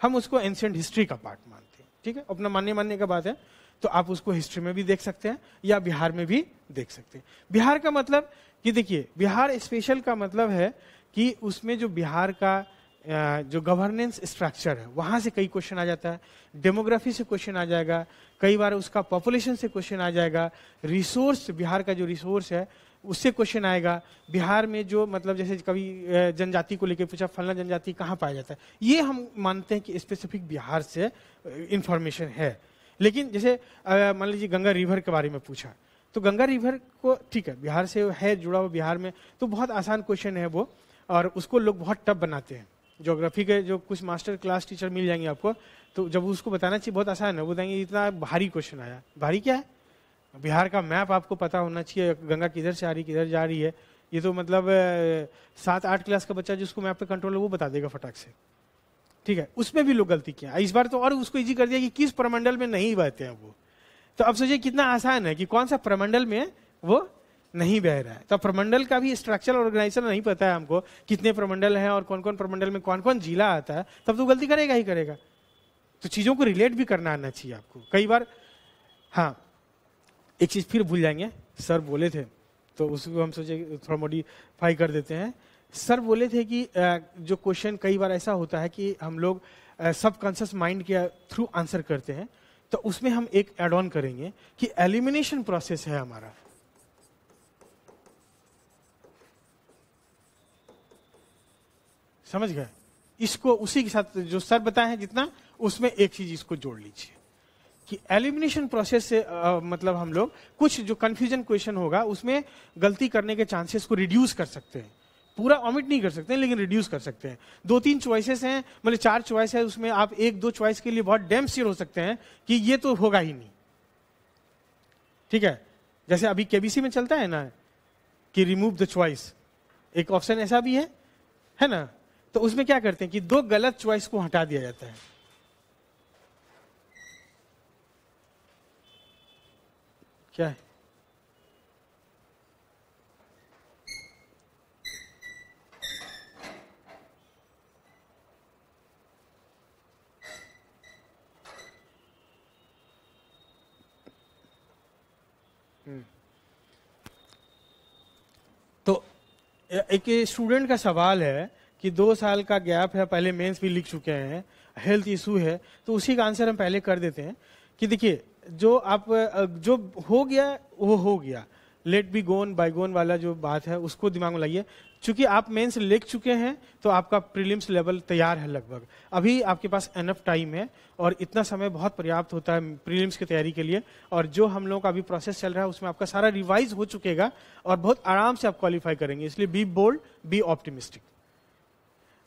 हम उसको एंशिएंट हिस्ट्री का पार्ट मानते हैं। ठीक है, अपना मानने का बात है, तो आप उसको हिस्ट्री में भी देख सकते हैं या बिहार में भी देख सकते हैं। बिहार का मतलब कि देखिए, बिहार स्पेशल का मतलब है कि उसमें जो बिहार का जो गवर्नेंस स्ट्रक्चर है वहां से कई क्वेश्चन आ जाता है, डेमोग्राफी से क्वेश्चन आ जाएगा, कई बार उसका पॉपुलेशन से क्वेश्चन आ जाएगा, रिसोर्स बिहार का जो रिसोर्स है उससे क्वेश्चन आएगा, बिहार में जो मतलब जैसे कभी जनजाति को लेकर पूछा फलना जनजाति कहाँ पाया जाता है, ये हम मानते हैं कि स्पेसिफिक बिहार से इंफॉर्मेशन है। लेकिन जैसे मान लीजिए गंगा रिवर के बारे में पूछा, तो गंगा रिवर को ठीक है बिहार से है जुड़ा हुआ बिहार में, तो बहुत आसान क्वेश्चन है वो, और उसको लोग बहुत टफ बनाते हैं। ज्योग्राफी के जो कुछ मास्टर क्लास टीचर मिल जाएंगे आपको, तो जब उसको बताना चाहिए बहुत आसान है, वो बताएंगे इतना भारी क्वेश्चन आया। भारी क्या है? बिहार का मैप आपको पता होना चाहिए, गंगा किधर से आ रही किधर जा रही है। ये तो मतलब 7-8 क्लास का बच्चा जिसको मैप पे कंट्रोल है वो बता देगा फटाक से। ठीक है, उसमें भी लोग गलती किया इस बार, तो और उसको इजी कर दिया कि किस प्रमंडल में नहीं बहते हैं वो। तो अब सोचिए कितना आसान है कि कौन सा प्रमंडल में वो नहीं बह रहा है। तो प्रमंडल का भी स्ट्रक्चर ऑर्गेनाइजेशन नहीं पता है हमको, कितने प्रमंडल हैं और कौन कौन प्रमंडल में कौन कौन जिला आता है, तब तो गलती करेगा ही करेगा। तो चीजों को रिलेट भी करना आना चाहिए आपको। कई बार हाँ, एक चीज फिर भूल जाएंगे, सर बोले थे तो उसको हम सोचे थोड़ा मॉडिफाई कर देते हैं। सर बोले थे कि जो क्वेश्चन कई बार ऐसा होता है कि हम लोग सबकॉन्शियस माइंड के थ्रू आंसर करते हैं, तो उसमें हम एक एड ऑन करेंगे कि एलिमिनेशन प्रोसेस है हमारा। समझ गए? इसको उसी के साथ जो सर बताए हैं जितना, उसमें एक चीज इसको जोड़ लीजिए कि एलिमिनेशन प्रोसेस से मतलब हम लोग कुछ जो कंफ्यूजन क्वेश्चन होगा उसमें गलती करने के चांसेस को रिड्यूस कर सकते हैं। पूरा ऑमिट नहीं कर सकते हैं, लेकिन रिड्यूस कर सकते हैं। 2-3 चॉइसेस हैं, मतलब 4 चॉइस है, उसमें आप 1-2 चॉइस के लिए बहुत डैम श्योर हो सकते हैं कि ये तो होगा ही नहीं। ठीक है, जैसे अभी केबीसी में चलता है ना कि रिमूव द चॉइस, एक ऑप्शन ऐसा भी है ना। तो उसमें क्या करते हैं कि 2 गलत चॉइस को हटा दिया जाता है। क्या है? तो एक स्टूडेंट का सवाल है कि 2 साल का गैप है, पहले मेंस भी लिख चुके हैं, हेल्थ इशू है, तो उसी का आंसर हम पहले कर देते हैं कि देखिए जो हो गया वो हो गया, लेट बी गोन बाय गोन वाला जो बात है उसको दिमाग में लाइए। चूंकि आप मेंस लिख चुके हैं तो आपका प्रीलिम्स लेवल तैयार है लगभग, अभी आपके पास एनफ टाइम है और इतना समय बहुत पर्याप्त होता है प्रीलिम्स की तैयारी के लिए। और जो हम लोगों का अभी प्रोसेस चल रहा है उसमें आपका सारा रिवाइज हो चुकेगा और बहुत आराम से आप क्वालिफाई करेंगे। इसलिए बी बोल्ड, बी ऑप्टिमिस्टिक।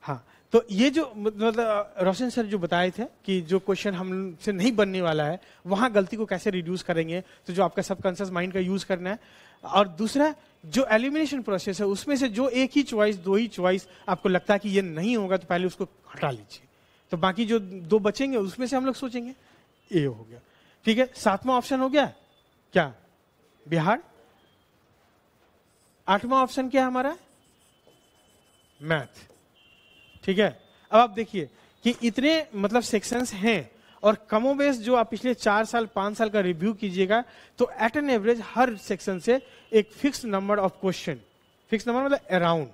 हाँ, तो ये जो मतलब रोशन सर जो बताए थे कि जो क्वेश्चन हमसे नहीं बनने वाला है वहां गलती को कैसे रिड्यूस करेंगे, तो जो आपका सबकॉन्शियस माइंड का यूज करना है। और दूसरा जो एलिमिनेशन प्रोसेस है उसमें से जो एक ही चॉइस, 2 ही चॉइस आपको लगता है कि ये नहीं होगा तो पहले उसको हटा लीजिए, तो बाकी जो 2 बचेंगे उसमें से हम लोग सोचेंगे। ये हो गया, ठीक है। 7वां ऑप्शन हो गया क्या? बिहार। 8वां ऑप्शन क्या है हमारा? मैथ। ठीक है, अब आप देखिए कि इतने मतलब सेक्शंस हैं, और कमोबेश जो आप पिछले 4 साल 5 साल का रिव्यू कीजिएगा तो एट एन एवरेज हर सेक्शन से एक fix number of question, fix number मतलब अराउंड,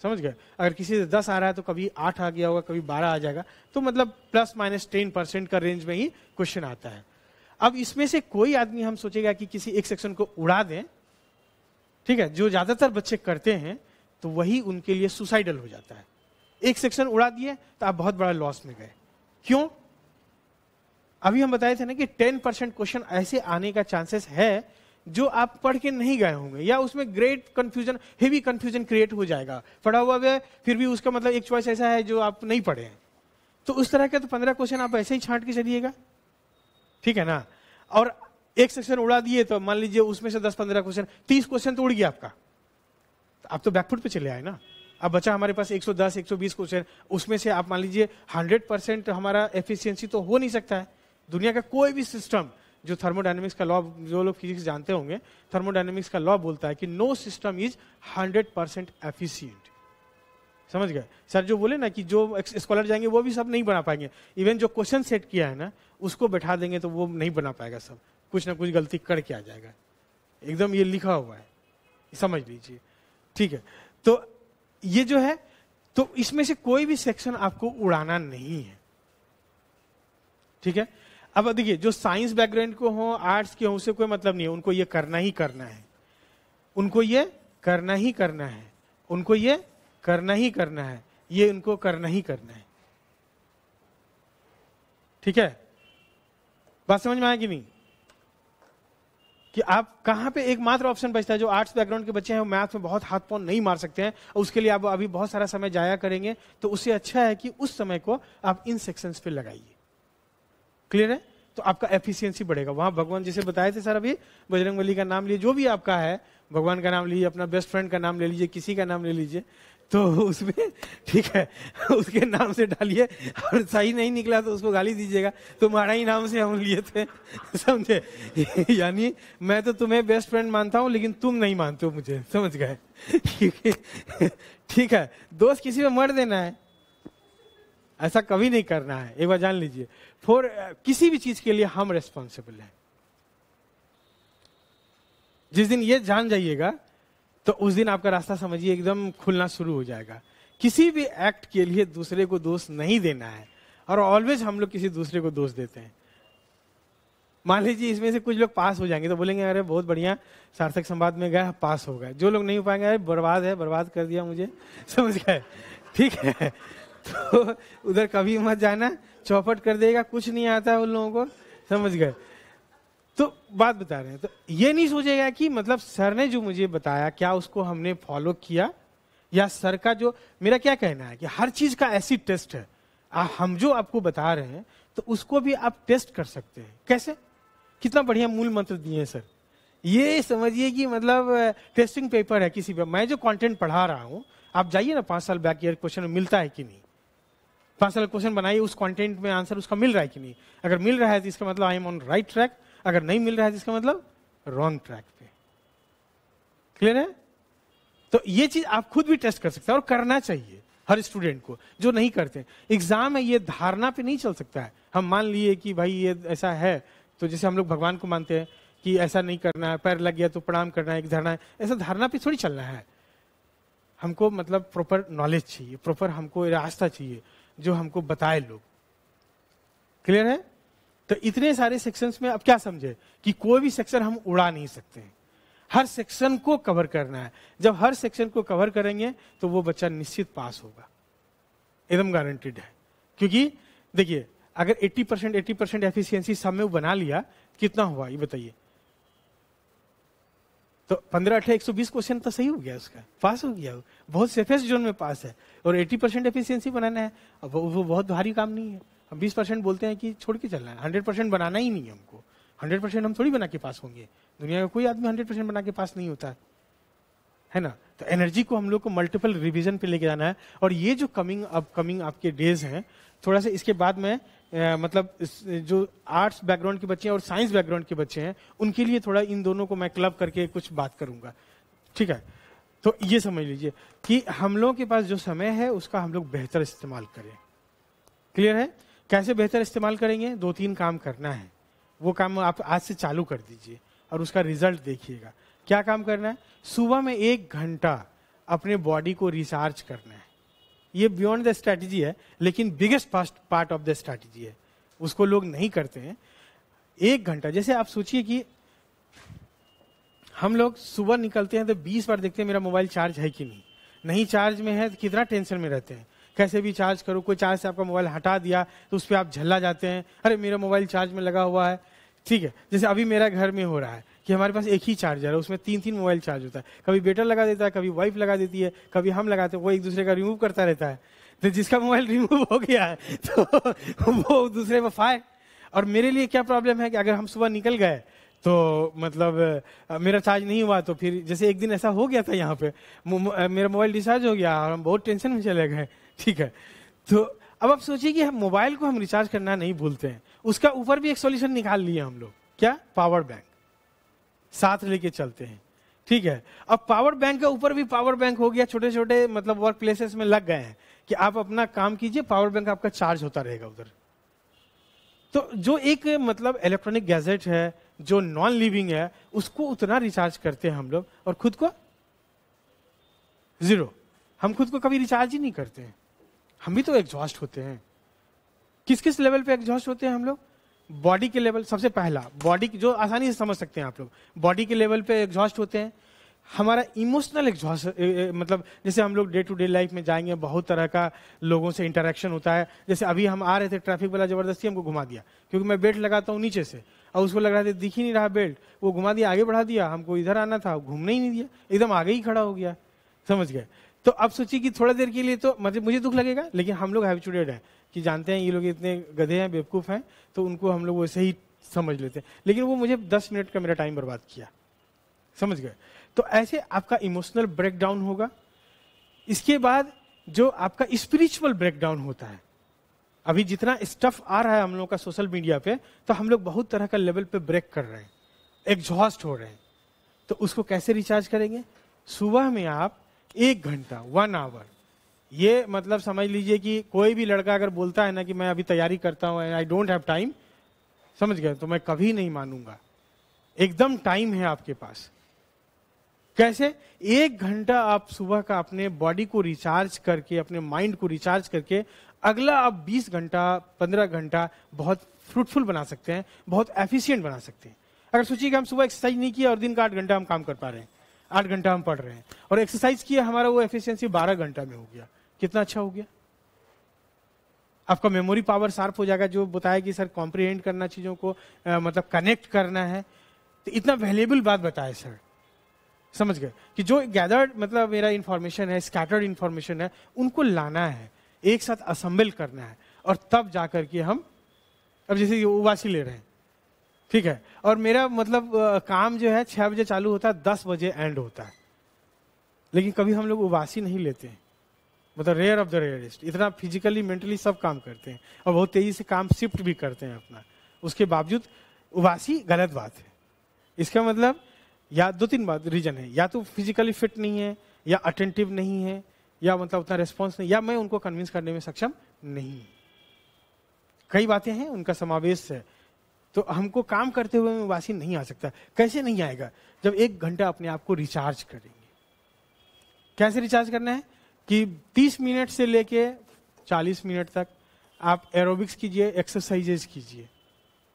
समझ गए? अगर किसी से 10 आ रहा है तो कभी 8 आ गया होगा, कभी 12 आ जाएगा, तो मतलब ±10% का रेंज में ही क्वेश्चन आता है। अब इसमें से कोई आदमी हम सोचेगा कि किसी एक सेक्शन को उड़ा दें, ठीक है, जो ज्यादातर बच्चे करते हैं, तो वही उनके लिए सुसाइडल हो जाता है। एक सेक्शन उड़ा दिए तो आप बहुत बड़ा लॉस में गए। क्यों? अभी हम बताए थे ना कि 10% क्वेश्चन ऐसे आने का चांसेस है जो आप पढ़ के नहीं गए होंगे, या उसमें great confusion, heavy confusion create हो जाएगा। पढ़ा हुआ है फिर भी उसका मतलब एक चॉइस ऐसा है जो आप नहीं पढ़े हैं, तो उस तरह के तो 15 क्वेश्चन आप ऐसे ही छांट के चलिएगा, ठीक है ना। और एक सेक्शन उड़ा दिए तो मान लीजिए उसमें से 10-15 क्वेश्चन, 30 क्वेश्चन तो उड़ गया आपका, आप तो बैकफुट पे चले आए ना। अब बचा हमारे पास 110-120 क्वेश्चन, उसमें से आप मान लीजिए 100% हमारा एफिशिएंसी तो हो नहीं सकता है। दुनिया का कोई भी सिस्टम, जो थर्मोडायनेमिक्स का लॉ, जो लोग फिजिक्स जानते होंगे, थर्मोडायनेमिक्स का लॉ बोलता है कि नो सिस्टम इज 100% एफिशिएंट। समझ गए सर? जो बोले ना कि जो स्कॉलर जाएंगे वो भी सब नहीं बना पाएंगे। इवन जो क्वेश्चन सेट किया है ना, उसको बैठा देंगे तो वो नहीं बना पाएगा, सब कुछ ना कुछ गलती करके आ जाएगा। एकदम ये लिखा हुआ है, समझ लीजिए, ठीक है। तो ये जो है, तो इसमें से कोई भी सेक्शन आपको उड़ाना नहीं है, ठीक है। अब देखिए, जो साइंस बैकग्राउंड को हो, आर्ट्स के हो, उससे कोई मतलब नहीं है, उनको ये करना ही करना है, उनको ये करना ही करना है, उनको ये करना ही करना है, ये उनको करना ही करना है, ठीक है। बात समझ में आया कि नहीं? कि आप कहां पे एकमात्र ऑप्शन बचता है, जो आर्ट्स बैकग्राउंड के बच्चे हैं वो मैथ में बहुत हाथ पांव नहीं मार सकते हैं, और उसके लिए आप अभी बहुत सारा समय जाया करेंगे, तो उससे अच्छा है कि उस समय को आप इन सेक्शंस पे लगाइए। क्लियर है? तो आपका एफिशिएंसी बढ़ेगा। वहां भगवान जैसे बताए थे सर, अभी बजरंगबली का नाम लिए, जो भी आपका है, भगवान का नाम लीजिए, अपना बेस्ट फ्रेंड का नाम ले लीजिए, किसी का नाम ले लीजिए, तो उसमें ठीक है उसके नाम से डालिए, और सही नहीं निकला तो उसको गाली दीजिएगा, तुम्हारा ही नाम से हम लिए थे, समझे? यानी मैं तो तुम्हें बेस्ट फ्रेंड मानता हूं, लेकिन तुम नहीं मानते हो मुझे, समझ गए? ठीक है, दोस्त किसी में मर देना है, ऐसा कभी नहीं करना है, एक बार जान लीजिए। फॉर किसी भी चीज के लिए हम रेस्पॉन्सिबल हैं। जिस दिन ये जान जाइएगा तो उस दिन आपका रास्ता समझिए एकदम खुलना शुरू हो जाएगा। किसी भी एक्ट के लिए दूसरे को दोष नहीं देना है, और ऑलवेज हम लोग किसी दूसरे को दोष देते हैं। मान लीजिए इसमें से कुछ लोग पास हो जाएंगे तो बोलेंगे अरे बहुत बढ़िया, सार्थक संवाद में गए, पास हो गए। जो लोग नहीं हो पाएंगे, अरे बर्बाद है, बर्बाद कर दिया मुझे, समझ गए? ठीक है, तो उधर कभी मत जाना, चौपट कर देगा, कुछ नहीं आता है उन लोगों को, समझ गए? तो बात बता रहे हैं, तो ये नहीं सोचेगा कि मतलब सर ने जो मुझे बताया क्या उसको हमने फॉलो किया, या सर का जो, मेरा क्या कहना है कि हर चीज का एसिड टेस्ट है। हम जो आपको बता रहे हैं तो उसको भी आप टेस्ट कर सकते हैं। कैसे? कितना बढ़िया मूल मंत्र दिए हैं सर। ये समझिए कि मतलब टेस्टिंग पेपर है किसी पे। मैं जो कंटेंट पढ़ा रहा हूं, आप जाइए ना 5 साल बैक ईयर क्वेश्चन मिलता है कि नहीं, 5 साल क्वेश्चन बनाइए, उस कंटेंट में आंसर उसका मिल रहा है कि नहीं। अगर मिल रहा है तो इसका मतलब I M on right track, अगर नहीं मिल रहा है तो इसका मतलब रॉन्ग ट्रैक पे। क्लियर है? तो ये चीज आप खुद भी टेस्ट कर सकते हैं, और करना चाहिए हर स्टूडेंट को, जो नहीं करते। एग्जाम में ये धारणा पे नहीं चल सकता है। हम मान लिए कि भाई ये ऐसा है, तो जैसे हम लोग भगवान को मानते हैं कि ऐसा नहीं करना है, पैर लग गया तो प्रणाम करना है, एक धारणा है, ऐसा धारणा पे थोड़ी चलना है। हमको मतलब प्रॉपर नॉलेज चाहिए, प्रॉपर हमको रास्ता चाहिए जो हमको बताए लोग। क्लियर है? तो इतने सारे सेक्शंस में अब क्या समझे कि कोई भी सेक्शन हम उड़ा नहीं सकते हैं, हर सेक्शन को कवर करना है। जब हर सेक्शन को कवर करेंगे तो वो बच्चा निश्चित पास होगा, एकदम गारंटेड है। क्योंकि देखिए, अगर 80% एफिशिएंसी सब में बना लिया, कितना हुआ ये बताइए? तो 15-18-120 क्वेश्चन तो सही हो गया, उसका पास हो गया, बहुत सेफेस्ट जोन में पास है। और 80% एफिशिएंसी बनाना है, अब वो बहुत भारी काम नहीं है। हम 20% बोलते हैं कि छोड़ के चलना है, 100% बनाना ही नहीं है हमको। 100% हम थोड़ी बना के पास होंगे, दुनिया का कोई आदमी 100% बना के पास नहीं होता है ना। तो एनर्जी को हम लोग को मल्टीपल रिवीजन पे लेके जाना है। और ये जो अपकमिंग आपके डेज हैं, थोड़ा सा इसके बाद में मतलब जो आर्ट्स बैकग्राउंड के बच्चे हैं और साइंस बैकग्राउंड के बच्चे हैं, उनके लिए थोड़ा इन दोनों को मैं क्लब करके कुछ बात करूंगा, ठीक है। तो ये समझ लीजिए कि हम लोगों के पास जो समय है उसका हम लोग बेहतर इस्तेमाल करें। क्लियर है? कैसे बेहतर इस्तेमाल करेंगे? 2-3 काम करना है, वो काम आप आज से चालू कर दीजिए और उसका रिजल्ट देखिएगा। क्या काम करना है? सुबह में 1 घंटा अपने बॉडी को रिचार्ज करना है। ये बियॉन्ड द स्ट्रैटेजी है, लेकिन biggest part of the strategy है, उसको लोग नहीं करते हैं। 1 घंटा, जैसे आप सोचिए कि हम लोग सुबह निकलते हैं तो 20 बार देखते हैं मेरा मोबाइल चार्ज है कि नहीं चार्ज में है तो कितना टेंशन में रहते हैं, कैसे भी चार्ज करो। कोई चार्ज से आपका मोबाइल हटा दिया तो उस पर आप झल्ला जाते हैं, अरे मेरा मोबाइल चार्ज में लगा हुआ है। ठीक है, जैसे अभी मेरा घर में हो रहा है कि हमारे पास एक ही चार्जर है, उसमें 3-3 मोबाइल चार्ज होता है। कभी बेटा लगा देता है, कभी वाइफ लगा देती है, कभी हम लगाते हैं, वो एक दूसरे का रिमूव करता रहता है। तो जिसका मोबाइल रिमूव हो गया है तो वो दूसरे में फायर। और मेरे लिए क्या प्रॉब्लम है कि अगर हम सुबह निकल गए तो मतलब मेरा चार्ज नहीं हुआ तो फिर जैसे एक दिन ऐसा हो गया था यहाँ पे, मेरा मोबाइल डिस्चार्ज हो गया और हम बहुत टेंशन में चले गए। ठीक है, तो अब आप सोचिए कि हम मोबाइल को हम रिचार्ज करना नहीं भूलते हैं, उसका ऊपर भी एक सॉल्यूशन निकाल लिए हम लोग। क्या? पावर बैंक साथ लेके चलते हैं। ठीक है, अब पावर बैंक के ऊपर भी पावर बैंक हो गया, छोटे छोटे मतलब वर्क प्लेसेस में लग गए हैं कि आप अपना काम कीजिए, पावर बैंक आपका चार्ज होता रहेगा उधर। तो जो एक मतलब इलेक्ट्रॉनिक गैजेट है जो नॉन लिविंग है, उसको उतना रिचार्ज करते हैं हम लोग, और खुद को जीरो। हम खुद को कभी रिचार्ज ही नहीं करते हैं। हम भी तो एग्जॉस्ट होते हैं। किस किस लेवल पे एग्जॉस्ट होते हैं हम लोग? बॉडी के लेवल, सबसे पहला बॉडी जो आसानी से समझ सकते हैं आप लोग, बॉडी के लेवल पे एग्जॉस्ट होते हैं। हमारा इमोशनल एग्जॉस्ट, मतलब जैसे हम लोग डे टू डे लाइफ में जाएंगे, बहुत तरह का लोगों से इंटरेक्शन होता है। जैसे अभी हम आ रहे थे, ट्रैफिक वाला जबरदस्ती हमको घुमा दिया, क्योंकि मैं बेल्ट लगाता हूँ नीचे से, और उसको लग रहा था दिख ही नहीं रहा बेल्ट, वो घुमा दिया, आगे बढ़ा दिया। हमको इधर आना था, घूमने ही नहीं दिया, एकदम आगे ही खड़ा हो गया। समझ गए? तो अब सोचिए कि थोड़ा देर के लिए तो मतलब मुझे दुख लगेगा, लेकिन हम लोग हैबिचुएटेड हैं कि जानते हैं ये लोग इतने गधे हैं, बेवकूफ हैं, तो उनको हम लोग वैसे ही समझ लेते हैं। लेकिन वो मुझे 10 मिनट का मेरा टाइम बर्बाद किया। समझ गए? तो ऐसे आपका इमोशनल ब्रेकडाउन होगा। इसके बाद जो आपका स्पिरिचुअल ब्रेकडाउन होता है, अभी जितना स्टफ आ रहा है हम लोग का सोशल मीडिया पे, तो हम लोग बहुत तरह का लेवल पे ब्रेक कर रहे हैं, एग्जॉस्ट हो रहे हैं। तो उसको कैसे रिचार्ज करेंगे? सुबह में आप 1 घंटा 1 आवर, ये मतलब समझ लीजिए कि कोई भी लड़का अगर बोलता है ना कि मैं अभी तैयारी करता हूं, आई डोंट हैव टाइम, समझ गए, तो मैं कभी नहीं मानूंगा। एकदम टाइम है आपके पास। कैसे? 1 घंटा आप सुबह का अपने बॉडी को रिचार्ज करके, अपने माइंड को रिचार्ज करके, अगला आप 20 घंटा 15 घंटा बहुत फ्रूटफुल बना सकते हैं, बहुत एफिशिएंट बना सकते हैं। अगर सोचिए कि हम सुबह एक्सरसाइज नहीं किया और दिन का 8 घंटा हम काम कर पा रहे हैं, 8 घंटा हम पढ़ रहे हैं, और एक्सरसाइज किया, हमारा वो एफिशिएंसी 12 घंटा में हो गया। कितना अच्छा हो गया? आपका मेमोरी पावर शार्प हो जाएगा, जो बताया कि सर कॉम्प्रिहेंड करना चीजों को, मतलब कनेक्ट करना है, तो इतना वैल्यूएबल बात बताए सर। समझ गए कि जो गैदर्ड मतलब मेरा इंफॉर्मेशन है, स्कैटर्ड इंफॉर्मेशन है, उनको लाना है, एक साथ असेंबल करना है, और तब जाकर के हम, अब जैसे उवासी ले रहे हैं, ठीक है, और मेरा मतलब काम जो है 6 बजे चालू होता है, 10 बजे एंड होता है। लेकिन कभी हम लोग उवासी नहीं लेते हैं, मतलब रेयर ऑफ द रेयरेस्ट। इतना फिजिकली मेंटली सब काम करते हैं और बहुत तेजी से काम शिफ्ट भी करते हैं अपना, उसके बावजूद उवासी गलत बात है। इसका मतलब या 2-3 बात रीजन है, या तो फिजिकली फिट नहीं है, या अटेंटिव नहीं है, या मतलब उतना रिस्पॉन्स नहीं, या मैं उनको कन्विंस करने में सक्षम नहीं। कई बातें हैं, उनका समावेश है। तो हमको काम करते हुए में उबासी नहीं आ सकता। कैसे नहीं आएगा? जब 1 घंटा अपने आप को रिचार्ज करेंगे। कैसे रिचार्ज करना है कि 30 मिनट से लेके 40 मिनट तक आप एरोबिक्स कीजिए, एक्सरसाइजेज कीजिए।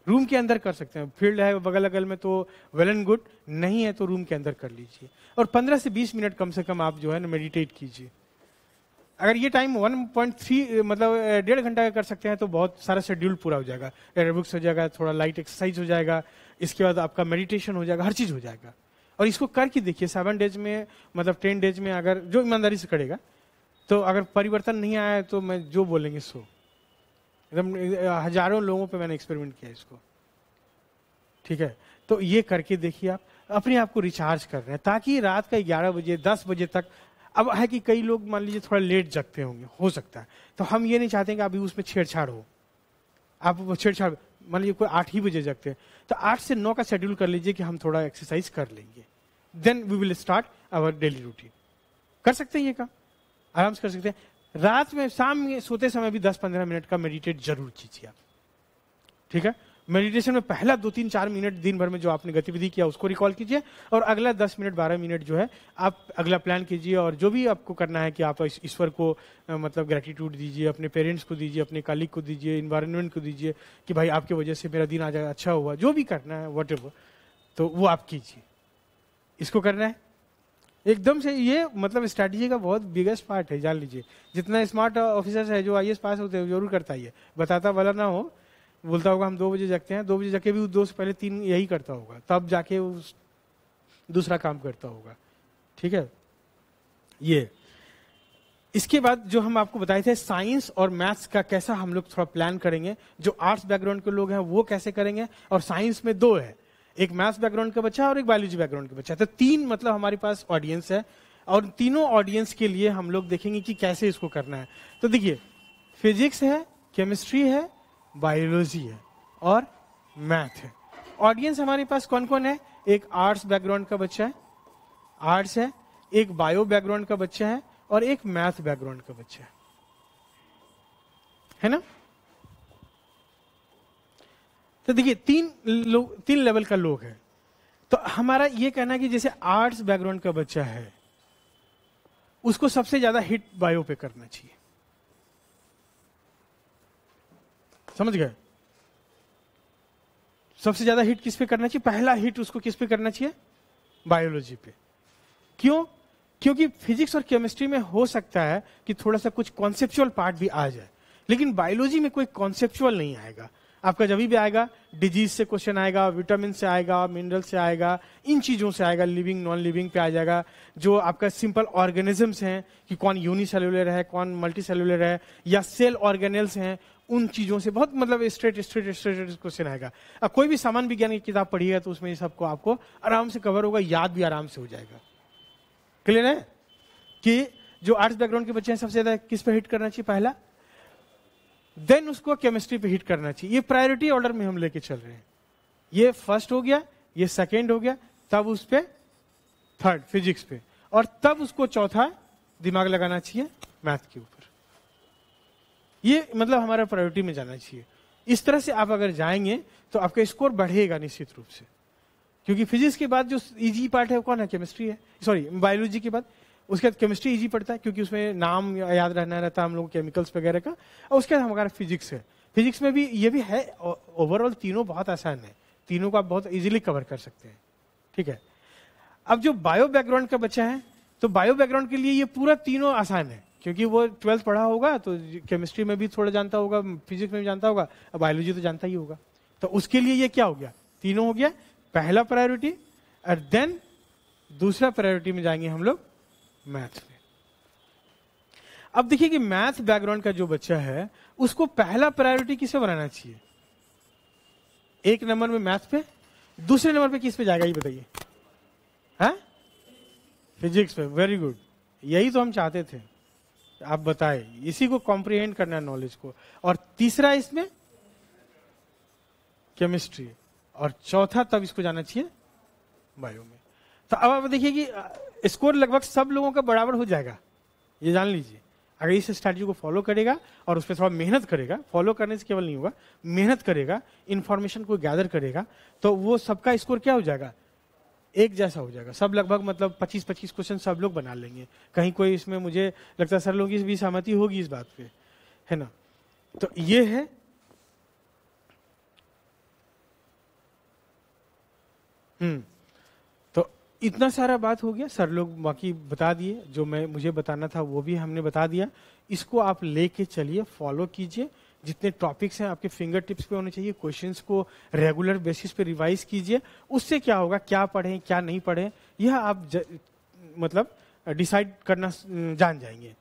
रूम के अंदर कर सकते हैं, फील्ड है बगल अगल में तो वेल एंड गुड, नहीं है तो रूम के अंदर कर लीजिए। और 15 से 20 मिनट कम से कम आप जो है ना मेडिटेट कीजिए। अगर ये टाइम 1.3 मतलब 1.5 घंटा का कर सकते हैं तो बहुत सारा शेड्यूल पूरा हो जाएगा। एरोबिक्स हो जाएगा, थोड़ा लाइट एक्सरसाइज हो जाएगा, इसके बाद आपका मेडिटेशन हो जाएगा, हर चीज हो जाएगा। और इसको करके देखिए 7 डेज में, मतलब 10 डेज में, अगर जो ईमानदारी से करेगा तो अगर परिवर्तन नहीं आया तो मैं जो बोलेंगे सो, एकदम हजारों लोगों पे मैंने एक्सपेरिमेंट किया इसको। ठीक है, तो ये करके देखिए, आप अपने आप को रिचार्ज कर रहे हैं, ताकि रात का 11 बजे 10 बजे तक, अब है कि कई लोग मान लीजिए थोड़ा लेट जगते होंगे, हो सकता है, तो हम ये नहीं चाहते कि अभी उसमें छेड़छाड़ हो। आप वो छेड़छाड़, मान लीजिए कोई 8 ही बजे जगते हैं, तो 8 से 9 का शेड्यूल कर लीजिए कि हम थोड़ा एक्सरसाइज कर लेंगे, then we will start our daily routine. कर सकते हैं ये काम, आराम से कर सकते हैं। रात में शाम में सोते समय भी 10-15 मिनट का मेडिटेट जरूर कीजिए आप, ठीक है। मेडिटेशन में पहला 2-3-4 मिनट दिन भर में जो आपने गतिविधि किया उसको रिकॉल कीजिए, और अगला 10 मिनट 12 मिनट जो है आप अगला प्लान कीजिए, और जो भी आपको करना है कि आप ईश्वर को मतलब ग्रेटिट्यूड दीजिए, अपने पेरेंट्स को दीजिए, अपने कलीग को दीजिए, इन्वायरमेंट को दीजिए कि भाई आपकी वजह से मेरा दिन आज अच्छा हुआ, जो भी करना है व्हाटएवर, तो वो आप कीजिए। इसको करना है एकदम से, ये मतलब स्ट्रैटेजी का बहुत बिगेस्ट पार्ट है, जान लीजिए। जितना स्मार्ट ऑफिसर्स है जो आईएएस पास होते हैं जरूर करता ही है, बताता वाला ना हो, बोलता होगा हम 2 बजे जगते हैं, 2 बजे जग के भी 2 से पहले 3 यही करता होगा, तब जाके उस दूसरा काम करता होगा, ठीक है। ये इसके बाद जो हम आपको बताए थे साइंस और मैथ्स का कैसा हम लोग थोड़ा प्लान करेंगे, जो आर्ट्स बैकग्राउंड के लोग हैं वो कैसे करेंगे, और साइंस में 2 है, एक मैथ्स बैकग्राउंड का बच्चा और एक बायोलॉजी बैकग्राउंड का बच्चा, तो 3 मतलब हमारे पास ऑडियंस है, और तीनों ऑडियंस के लिए हम लोग देखेंगे कि कैसे इसको करना है। तो देखिए, फिजिक्स है, केमिस्ट्री है, बायोलॉजी है और मैथ है। ऑडियंस हमारे पास कौन कौन है, एक आर्ट्स बैकग्राउंड का बच्चा है, आर्ट्स है, एक बायो बैकग्राउंड का बच्चा है, और एक मैथ बैकग्राउंड का बच्चा है ना। तो देखिए 3 लेवल का लोग है। तो हमारा ये कहना है कि जैसे आर्ट्स बैकग्राउंड का बच्चा है उसको सबसे ज्यादा हिट बायो पे करना चाहिए, समझ गए। सबसे ज्यादा हिट किस पे करना चाहिए, पहला हिट उसको किस पे करना चाहिए, बायोलॉजी पे। क्यों, क्योंकि फिजिक्स और केमिस्ट्री में हो सकता है कि थोड़ा सा कुछ कॉन्सेप्चुअल पार्ट भी आ जाए, लेकिन बायोलॉजी में कोई कॉन्सेप्चुअल नहीं आएगा। आपका जब भी आएगा डिजीज से क्वेश्चन आएगा, विटामिन से आएगा, मिनरल से आएगा, इन चीजों से आएगा, लिविंग नॉन लिविंग पे आ जाएगा। जो आपका सिंपल ऑर्गेनिजम्स हैं कि कौन यूनिसेलुलर है, कौन मल्टीसेलुलर है, या सेल ऑर्गेनेल्स हैं, उन चीजों से बहुत मतलब स्ट्रेट क्वेश्चन आएगा। अब कोई भी सामान्य विज्ञान की किताब पढ़िएगा तो उसमें सबको आपको आराम से कवर होगा, याद भी आराम से हो जाएगा। क्लियर है कि जो आर्ट्स बैकग्राउंड के बच्चे हैं सबसे ज्यादा किस पे हिट करना चाहिए, पहला, देन उसको केमिस्ट्री पे हिट करना चाहिए। ये प्रायोरिटी ऑर्डर में हम लेके चल रहे हैं। ये फर्स्ट हो गया, ये सेकेंड हो गया, तब उस पे थर्ड फिजिक्स पे, और तब उसको चौथा दिमाग लगाना चाहिए मैथ के ऊपर। ये मतलब हमारा प्रायोरिटी में जाना चाहिए। इस तरह से आप अगर जाएंगे तो आपका स्कोर बढ़ेगा निश्चित रूप से, क्योंकि फिजिक्स के बाद जो इजी पार्ट है वो कौन है, केमिस्ट्री है, सॉरी बायोलॉजी के बाद। उसके बाद केमिस्ट्री इजी पड़ता है क्योंकि उसमें नाम याद रहना रहता है हम लोग केमिकल्स वगैरह का, और उसके बाद हमारा फिजिक्स है। फिजिक्स में भी ये भी है, ओवरऑल तीनों बहुत आसान है, तीनों को आप बहुत इजीली कवर कर सकते हैं, ठीक है। अब जो बायो बैकग्राउंड का बच्चा है, तो बायो बैकग्राउंड के लिए ये पूरा तीनों आसान है, क्योंकि वो 12th पढ़ा होगा तो केमिस्ट्री में भी थोड़ा जानता होगा, फिजिक्स में भी जानता होगा, बायोलॉजी तो जानता ही होगा। तो उसके लिए ये क्या हो गया, तीनों हो गया, पहला प्रायोरिटी, और देन दूसरा प्रायोरिटी में जाएंगे हम लोग मैथ में। अब देखिए कि मैथ बैकग्राउंड का जो बच्चा है उसको पहला प्रायोरिटी किसे बनाना चाहिए, 1 नंबर में मैथ पे, दूसरे नंबर पे किस पे जाएगा ये बताइए, हाँ फिजिक्स पे। वेरी गुड, यही तो हम चाहते थे, आप बताए, इसी को कॉम्प्रिहेंड करना है नॉलेज को। और तीसरा इसमें केमिस्ट्री, और चौथा तब इसको जाना चाहिए बायो में। तो अब आप देखिए कि स्कोर लगभग सब लोगों का बराबर हो जाएगा, ये जान लीजिए। अगर इस स्ट्रैटेजी को फॉलो करेगा और उस पर थोड़ा मेहनत करेगा, फॉलो करने से केवल नहीं होगा, मेहनत करेगा, इंफॉर्मेशन को गैदर करेगा, तो वो सबका स्कोर क्या हो जाएगा, एक जैसा हो जाएगा। सब लगभग मतलब 25-25 क्वेश्चन सब लोग बना लेंगे। कहीं कोई इसमें मुझे लगता है सर लोगों की भी सहमति होगी इस बात पे, है ना। तो ये है तो इतना सारा बात हो गया, सर लोग बाकी बता दिए, जो मुझे बताना था वो भी हमने बता दिया। इसको आप लेके चलिए, फॉलो कीजिए, जितने टॉपिक्स हैं आपके फिंगर टिप्स पे होने चाहिए, क्वेश्चंस को रेगुलर बेसिस पे रिवाइज कीजिए। उससे क्या होगा, क्या पढ़ें क्या नहीं पढ़ें, यह आप मतलब डिसाइड करना जान जाएंगे,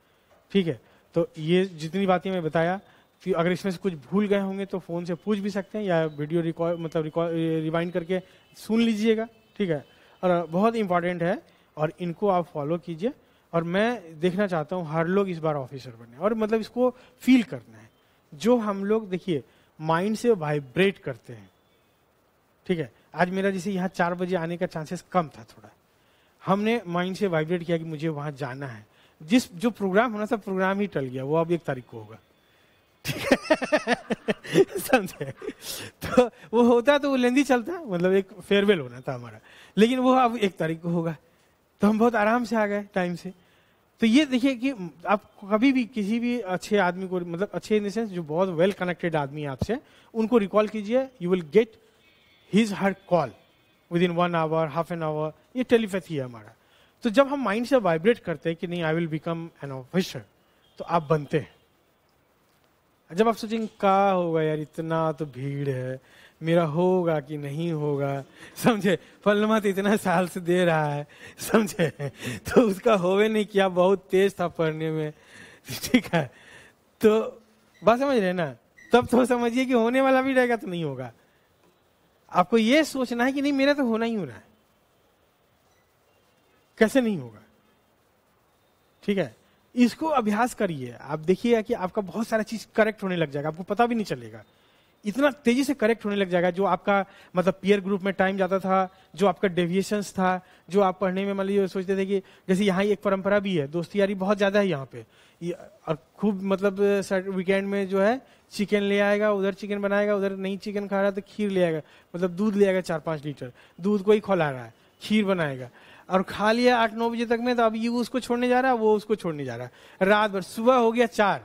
ठीक है। तो ये जितनी बातें मैं बताया, कि अगर इसमें से कुछ भूल गए होंगे तो फोन से पूछ भी सकते हैं, या वीडियो रिवाइंड करके सुन लीजिएगा, ठीक है। और बहुत इंपॉर्टेंट है, और इनको आप फॉलो कीजिए। और मैं देखना चाहता हूँ हर लोग इस बार ऑफिसर बने, और मतलब इसको फील करना है। जो हम लोग देखिए माइंड से वाइब्रेट करते हैं, ठीक है। आज मेरा जैसे यहाँ 4 बजे आने का चांसेस कम था थोड़ा, हमने माइंड से वाइब्रेट किया कि मुझे वहां जाना है, जो प्रोग्राम होना था प्रोग्राम ही टल गया, वो अब 1 तारीख को होगा, ठीक है समझे। तो वो होता तो वो लेंदी चलता, मतलब एक फेयरवेल होना था हमारा, लेकिन वो अब 1 तारीख को होगा, तो हम बहुत आराम से आ गए टाइम से। तो ये देखिए कि आप कभी भी किसी भी अच्छे आदमी को, मतलब अच्छे इन द सेंस जो बहुत वेल कनेक्टेड आदमी है आपसे, उनको रिकॉल कीजिए, you will get his her call within 1 hour, half an hour. ये टेलीपैथी है हमारा। तो जब हम माइंड से वाइब्रेट करते हैं कि नहीं I will become an officer, तो आप बनते हैं। जब आप सोचेंगे क्या होगा यार, इतना तो भीड़ है, मेरा होगा कि नहीं होगा, समझे, फलमा तो इतना साल से दे रहा है, समझे, तो उसका होवे नहीं किया, बहुत तेज था पढ़ने में, ठीक है, तो बात समझ रहे ना। तब तो समझिए कि होने वाला भी रहेगा तो नहीं होगा। आपको ये सोचना है कि नहीं मेरा तो होना ही होना है, कैसे नहीं होगा, ठीक है। इसको अभ्यास करिए, आप देखिएगा कि आपका बहुत सारा चीज करेक्ट होने लग जाएगा, आपको पता भी नहीं चलेगा, इतना तेजी से करेक्ट होने लग जाएगा। जो आपका मतलब पीयर ग्रुप में टाइम जाता था, जो आपका डेविएशंस था, जो आप पढ़ने में मान लीजिए सोचते थे कि जैसे यहाँ एक परंपरा भी है, दोस्ती यारी बहुत ज्यादा है यहाँ पे, और खूब मतलब वीकेंड में जो है चिकन ले आएगा, उधर चिकन बनाएगा, उधर नहीं चिकन खा रहा है तो खीर ले आएगा, मतलब दूध ले आएगा 4-5 लीटर, दूध को ही खौला रहा है, खीर बनाएगा, और खा लिया 8-9 बजे तक में, तो अब ये उसको छोड़ने जा रहा है, वो उसको छोड़ने जा रहा है, रात भर, सुबह हो गया 4,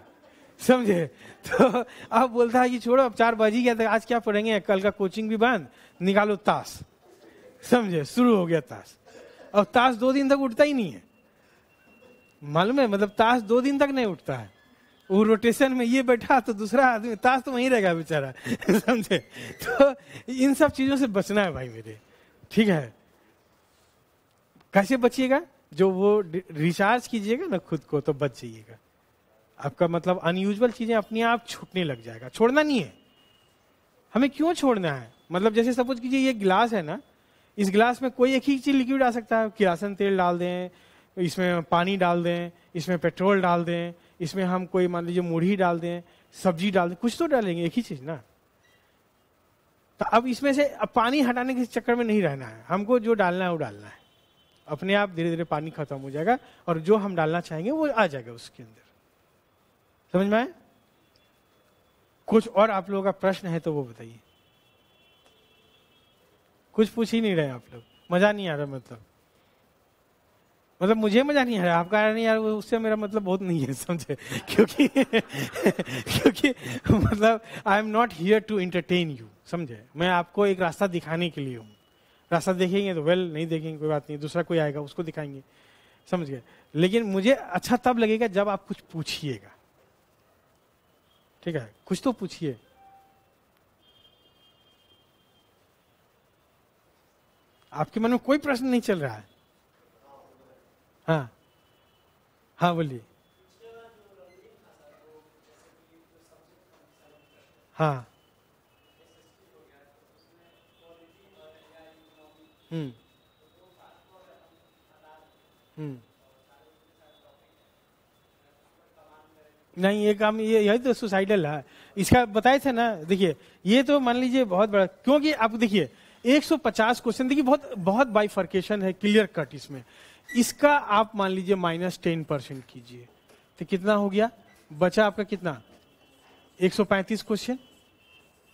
समझे। तो अब बोलता है कि छोड़ो अब 4 बज ही गया था, आज क्या पढ़ेंगे, कल का कोचिंग भी बंद, निकालो ताश, समझे, शुरू हो गया ताश। और ताश 2 दिन तक उठता ही नहीं है, मालूम है, मतलब ताश 2 दिन तक नहीं उठता है, वो रोटेशन में ये बैठा तो दूसरा आदमी, ताश तो वहीं रहेगा बेचारा समझे। तो इन सब चीजों से बचना है भाई मेरे, ठीक है। कैसे बचिएगा, जो वो रिचार्ज कीजिएगा ना खुद को, तो बच जाइएगा। आपका मतलब अनयूजुअल चीजें अपने आप छूटने लग जाएगा। छोड़ना नहीं है, हमें क्यों छोड़ना है, मतलब जैसे सपोज कीजिए ये गिलास है ना, इस गिलास में कोई एक ही चीज लिक्विड आ सकता है, किरासन तेल डाल दें, इसमें पानी डाल दें, इसमें पेट्रोल डाल दें, इसमें हम कोई मान लीजिए मुढ़ी डाल दें, सब्जी डाल दें, कुछ तो डालेंगे, एक ही चीज ना। तो अब इसमें से अब पानी हटाने के चक्कर में नहीं रहना है, हमको जो डालना है वो डालना है, अपने आप धीरे धीरे पानी खत्म हो जाएगा और जो हम डालना चाहेंगे वो आ जाएगा उसके अंदर। समझ में आए? कुछ और आप लोगों का प्रश्न है तो वो बताइए। कुछ पूछ ही नहीं रहे आप लोग, मजा नहीं आ रहा, मतलब मुझे मजा नहीं आ रहा, आपका आ रहा नहीं यार, उससे मेरा मतलब बहुत नहीं है, समझे, क्योंकि क्योंकि मतलब I am not here to entertain you, समझे, मैं आपको एक रास्ता दिखाने के लिए हूँ। रास्ता देखेंगे तो वेल, नहीं देखेंगे कोई बात नहीं, दूसरा कोई आएगा उसको दिखाएंगे, समझ गए। लेकिन मुझे अच्छा तब लगेगा जब आप कुछ पूछिएगा, ठीक है, कुछ तो पूछिए। आपके मन में कोई प्रश्न नहीं चल रहा है? हाँ हाँ बोलिए। हाँ हम्म नहीं, ये काम ये यही तो सुसाइडल है, इसका बताए थे ना। देखिए ये तो मान लीजिए बहुत बड़ा, क्योंकि आप देखिए 150 क्वेश्चन, देखिए बहुत बहुत बाइफर्केशन है, क्लियर कट इसमें। इसका आप मान लीजिए -10% कीजिए तो कितना हो गया, बचा आपका कितना 135 क्वेश्चन,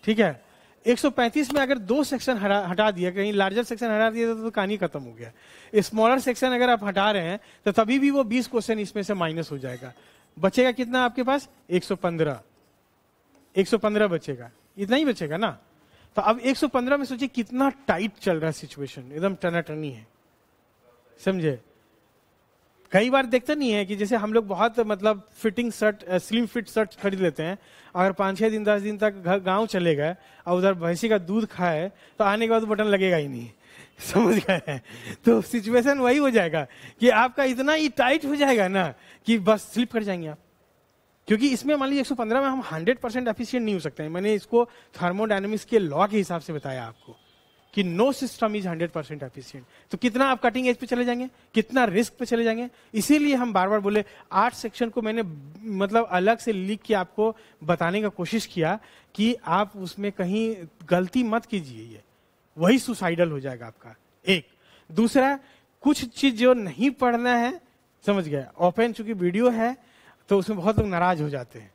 ठीक है। 135 में अगर 2 सेक्शन हटा दिया, कहीं लार्जर सेक्शन हटा दिया तो कहानी खत्म हो गया। स्मॉलर सेक्शन अगर आप हटा रहे हैं तो तभी भी वो 20 क्वेश्चन इसमें से माइनस हो जाएगा। बचेगा कितना आपके पास 115 बचेगा, इतना ही बचेगा ना। तो अब 115 में सोचिए कितना टाइट चल रहा है सिचुएशन, एकदम टनाटनी है, समझे। कई बार देखते नहीं है कि जैसे हम लोग बहुत मतलब fitting shirt, slim fit shirt खरीद लेते हैं, अगर 5-6 दिन 10 दिन तक गांव चले गए और उधर भैंसी का दूध खाए तो आने के बाद बटन लगेगा ही नहीं, समझ गए। तो सिचुएशन वही हो जाएगा कि आपका इतना ही टाइट हो जाएगा ना कि बस स्लिप कर जाएंगे आप। क्योंकि इसमें मान लीजिए 115 में हम 100% एफिशिएंट नहीं हो सकते हैं। मैंने इसको थर्मोडायनेमिक्स के लॉ के हिसाब से बताया आपको कि नो सिस्टम इज 100% एफिशिएंट। तो कितना आप कटिंग एज पे चले जाएंगे, कितना रिस्क पे चले जाएंगे। इसीलिए हम बार बार बोले 8 सेक्शन को मैंने मतलब अलग से लिख के आपको बताने का कोशिश किया कि आप उसमें कहीं गलती मत कीजिए, ये वही सुसाइडल हो जाएगा आपका। एक दूसरा, कुछ चीज जो नहीं पढ़ना है समझ गए? ओपन चूंकि वीडियो है तो उसमें बहुत लोग नाराज हो जाते हैं,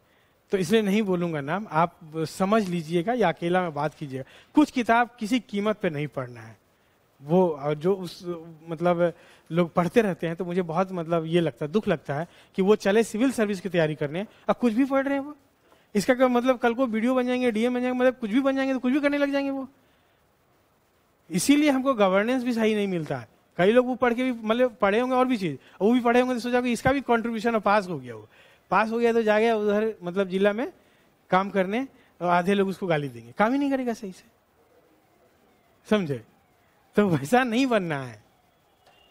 तो इसलिए नहीं बोलूंगा नाम, आप समझ लीजिएगा या अकेला में बात कीजिएगा। कुछ किताब किसी कीमत पे नहीं पढ़ना है, वो जो उस मतलब लोग पढ़ते रहते हैं, तो मुझे बहुत मतलब ये लगता है, दुख लगता है कि वो चले सिविल सर्विस की तैयारी करने अब कुछ भी पढ़ रहे हैं वो। इसका क्या मतलब कल को वीडियो बन जाएंगे, डीएम बन जाएंगे, मतलब कुछ भी बन जाएंगे तो कुछ भी करने लग जाएंगे वो। इसीलिए हमको गवर्नेंस भी सही नहीं मिलता है। कई लोग वो पढ़ के भी मतलब पढ़े होंगे और भी चीज, वो भी पढ़े होंगे तो सोचा कि इसका भी कंट्रीब्यूशन पास हो गया, वो पास हो गया तो जा गया उधर मतलब जिला में काम करने, और आधे लोग उसको गाली देंगे, काम ही नहीं करेगा सही से, समझे? तो वैसा नहीं बनना है,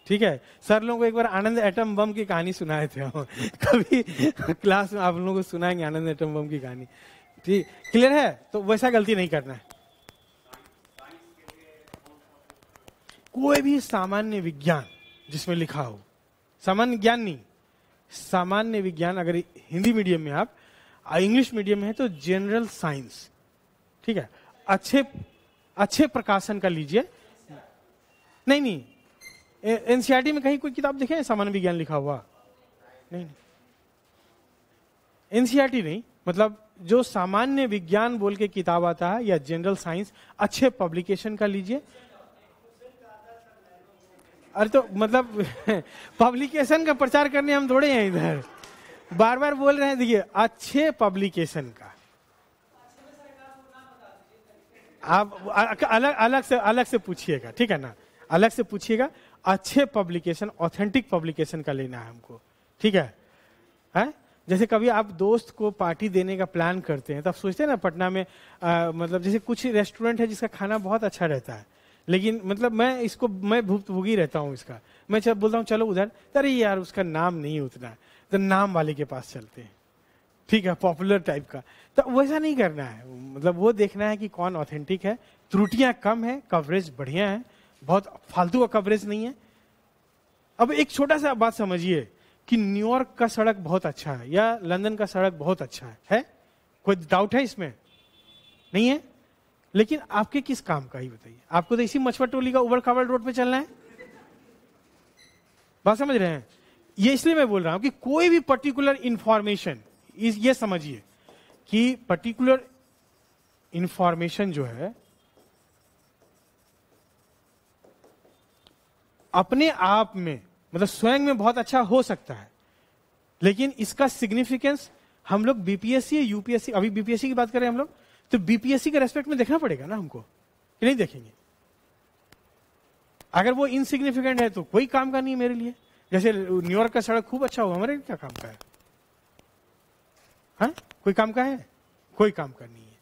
ठीक है? सर लोगों को एक बार आनंद एटम बम की कहानी सुनाए थे हम कभी क्लास में आप लोगों को सुनाएंगे आनंद एटम बम की कहानी, ठीक क्लियर है? तो वैसा गलती नहीं करना है। कोई भी सामान्य विज्ञान जिसमें लिखा हो, सामान्य ज्ञान नहीं, सामान्य विज्ञान, अगर हिंदी मीडियम में आप, इंग्लिश मीडियम में है तो जनरल साइंस, ठीक है? अच्छे प्रकाशन का लीजिए। नहीं, एनसीईआरटी में कहीं कोई किताब देखे सामान्य विज्ञान लिखा हुआ? नहीं, एनसीईआरटी नहीं, मतलब जो सामान्य विज्ञान बोल के किताब आता है या जनरल साइंस, अच्छे पब्लिकेशन का लीजिए। अरे तो मतलब पब्लिकेशन का प्रचार करने हम थोड़े हैं इधर, बार बार बोल रहे हैं। देखिए अच्छे पब्लिकेशन का आप अलग से पूछिएगा, ठीक है ना? अलग से पूछिएगा। अच्छे पब्लिकेशन, ऑथेंटिक पब्लिकेशन का लेना है हमको, ठीक है? जैसे कभी आप दोस्त को पार्टी देने का प्लान करते हैं तब सोचते हैं ना, पटना में मतलब जैसे कुछ रेस्टोरेंट है जिसका खाना बहुत अच्छा रहता है, लेकिन मतलब मैं भुगतभोगी रहता हूँ इसका, मैं जब बोलता हूँ चलो उधर, अरे यार उसका नाम नहीं उतना, तो नाम वाले के पास चलते हैं, ठीक है, पॉपुलर टाइप का। तो वैसा नहीं करना है, मतलब वो देखना है कि कौन ऑथेंटिक है, त्रुटियां कम है, कवरेज बढ़िया है, बहुत फालतू का कवरेज नहीं है। अब एक छोटा सा बात समझिए कि न्यूयॉर्क का सड़क बहुत अच्छा है या लंदन का सड़क बहुत अच्छा है? कोई डाउट है इसमें? नहीं है? लेकिन आपके किस काम का ही बताइए? आपको तो इसी मछुआ टोली का उबड़ खाबड़ रोड पे चलना है। बात समझ रहे हैं? ये इसलिए मैं बोल रहा हूं कि कोई भी पर्टिकुलर इंफॉर्मेशन, ये समझिए कि पर्टिकुलर इंफॉर्मेशन जो है अपने आप में मतलब स्वयं में बहुत अच्छा हो सकता है, लेकिन इसका सिग्निफिकेंस हम लोग बीपीएससी, यूपीएससी, अभी बीपीएससी की बात करें हम लोग, तो बीपीएससी के रेस्पेक्ट में देखना पड़ेगा ना हमको, कि नहीं देखेंगे? अगर वो इनसिग्निफिकेंट है तो कोई काम का नहीं है मेरे लिए। जैसे न्यूयॉर्क का सड़क खूब अच्छा हुआ, हमारे क्या काम का है? हाँ, कोई काम का है? कोई काम का नहीं है।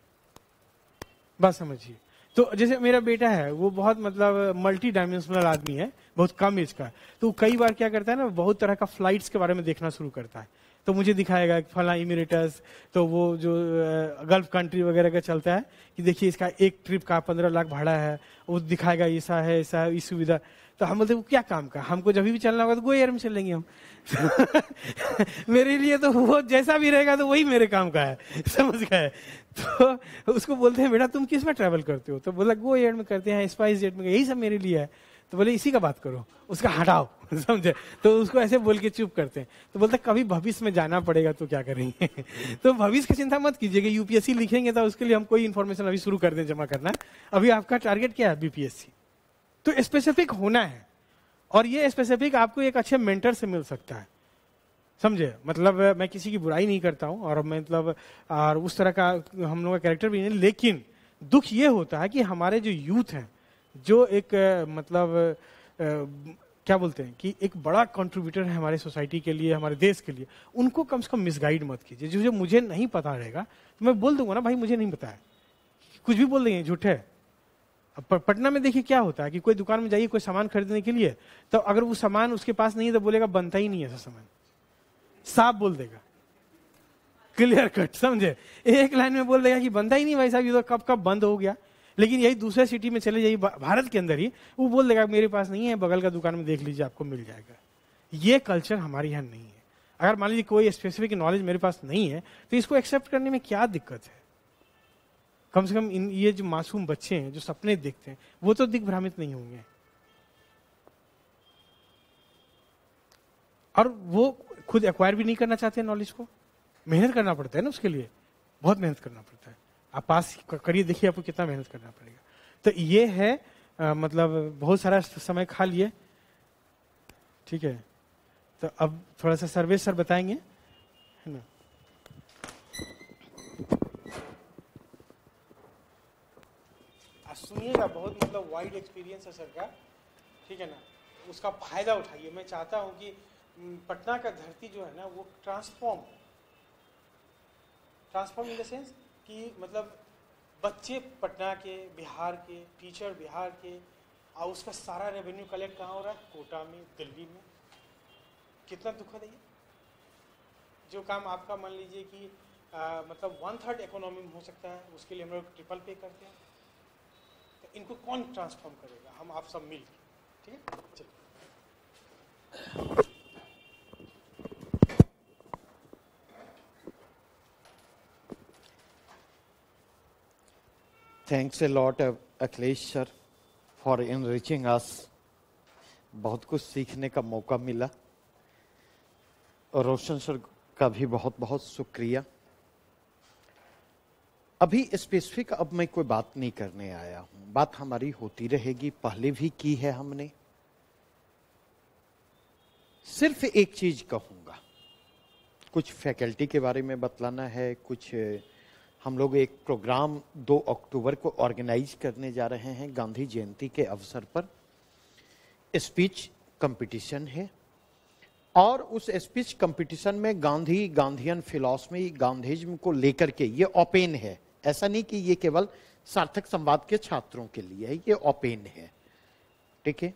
बात समझिए। तो जैसे मेरा बेटा है, वो बहुत मतलब मल्टी डायमेंशनल आदमी है, बहुत कम एज का, तो कई बार क्या करता है ना, बहुत तरह का फ्लाइट्स के बारे में देखना शुरू करता है। तो मुझे दिखाएगा फला इमिरेटस, तो वो जो गल्फ कंट्री वगैरह का चलता है कि देखिए इसका एक ट्रिप का 15 लाख भाड़ा है, वो दिखाएगा ऐसा है, ऐसा है, इस सुविधा। तो हम बोलते वो क्या काम का, हमको जब भी चलना होगा तो गो एयर में चल लेंगे हम मेरे लिए तो वो जैसा भी रहेगा तो वही मेरे काम का है, समझ गए? तो उसको बोलते हैं बेटा तुम किस में ट्रैवल करते हो? तो बोला गो एयर में करते हैं, स्पाइस जेट में, यही सब मेरे लिए है। तो बोले इसी का बात करो, उसका हटाओ समझे? तो उसको ऐसे बोल के चुप करते हैं। तो बोलते कभी भविष्य में जाना पड़ेगा तो क्या करेंगे तो भविष्य की चिंता मत कीजिएगा, यूपीएससी लिखेंगे तो उसके लिए हम कोई इन्फॉर्मेशन अभी शुरू कर दें जमा करना। अभी आपका टारगेट क्या है? बीपीएससी। तो स्पेसिफिक होना है, और ये स्पेसिफिक आपको एक अच्छे मेंटर से मिल सकता है, समझे? मतलब मैं किसी की बुराई नहीं करता हूं, और मतलब और उस तरह का हम लोग का कैरेक्टर भी नहीं, लेकिन दुख ये होता है कि हमारे जो यूथ हैं, जो एक मतलब क्या बोलते हैं कि एक बड़ा कंट्रीब्यूटर है हमारे सोसाइटी के लिए, हमारे देश के लिए, उनको कम से कम मिसगाइड मत कीजिए। जो मुझे नहीं पता रहेगा तो मैं बोल दूंगा ना भाई मुझे नहीं पता है, कुछ भी बोल देंगे झूठे। अब पटना में देखिए क्या होता है कि कोई दुकान में जाइए कोई सामान खरीदने के लिए, तो अगर वो सामान उसके पास नहीं है तो बोलेगा बनता ही नहीं है ऐसा सामान, साफ बोल देगा, क्लियर कट, समझे? एक लाइन में बोल देगा कि बनता ही नहीं भाई साहब, ये तो कब कब बंद हो गया। लेकिन यही दूसरे सिटी में चले जाइए, भारत के अंदर ही, वो बोल देगा मेरे पास नहीं है, बगल का दुकान में देख लीजिए आपको मिल जाएगा। ये कल्चर हमारे यहाँ नहीं है। अगर मान लीजिए कोई स्पेसिफिक नॉलेज मेरे पास नहीं है तो इसको एक्सेप्ट करने में क्या दिक्कत है? कम से कम ये जो मासूम बच्चे हैं जो सपने देखते हैं वो तो दिग्भ्रमित नहीं होंगे। और वो खुद एक्वायर भी नहीं करना चाहते नॉलेज को, मेहनत करना पड़ता है ना उसके लिए, बहुत मेहनत करना पड़ता है। आप पास करिए, देखिए आपको कितना मेहनत करना पड़ेगा। तो ये है मतलब बहुत सारा समय खा लिए, ठीक है। तो अब थोड़ा सा सर्वे सर बताएंगे, है ना। सुनिएगा, बहुत मतलब वाइड एक्सपीरियंस है सर का, ठीक है ना। उसका फायदा उठाइए। मैं चाहता हूं कि पटना का धरती जो है ना वो ट्रांसफॉर्म इन द सेंस कि मतलब बच्चे पटना के, बिहार के, टीचर बिहार के, और उसका सारा रेवेन्यू कलेक्ट कहाँ हो रहा है? कोटा में, दिल्ली में। कितना दुखद है ये। जो काम आपका मान लीजिए कि मतलब 1/3 इकोनॉमी में हो सकता है, उसके लिए हम लोग ट्रिपल पे करते हैं। तो इनको कौन ट्रांसफॉर्म करेगा? हम आप सब मिल के, ठीक है। चलिए, Thanks a lot, Akhilesh sir, for enriching us. बहुत कुछ सीखने का मौका मिला। और रोशन सर का भी बहुत बहुत शुक्रिया। अभी स्पेसिफिक अब मैं कोई बात नहीं करने आया हूं, बात हमारी होती रहेगी, पहले भी की है हमने। सिर्फ एक चीज कहूंगा, कुछ फैकल्टी के बारे में बतलाना है। कुछ हम लोग एक प्रोग्राम 2 अक्टूबर को ऑर्गेनाइज करने जा रहे हैं गांधी जयंती के अवसर पर। स्पीच कंपटीशन है और उस स्पीच कंपटीशन में गांधी, गांधीयन फिलॉसफी, गांधीज्म को लेकर के, ये ओपन है, ऐसा नहीं कि ये केवल सार्थक संवाद के छात्रों के लिए है, ये ओपन है, ठीक है।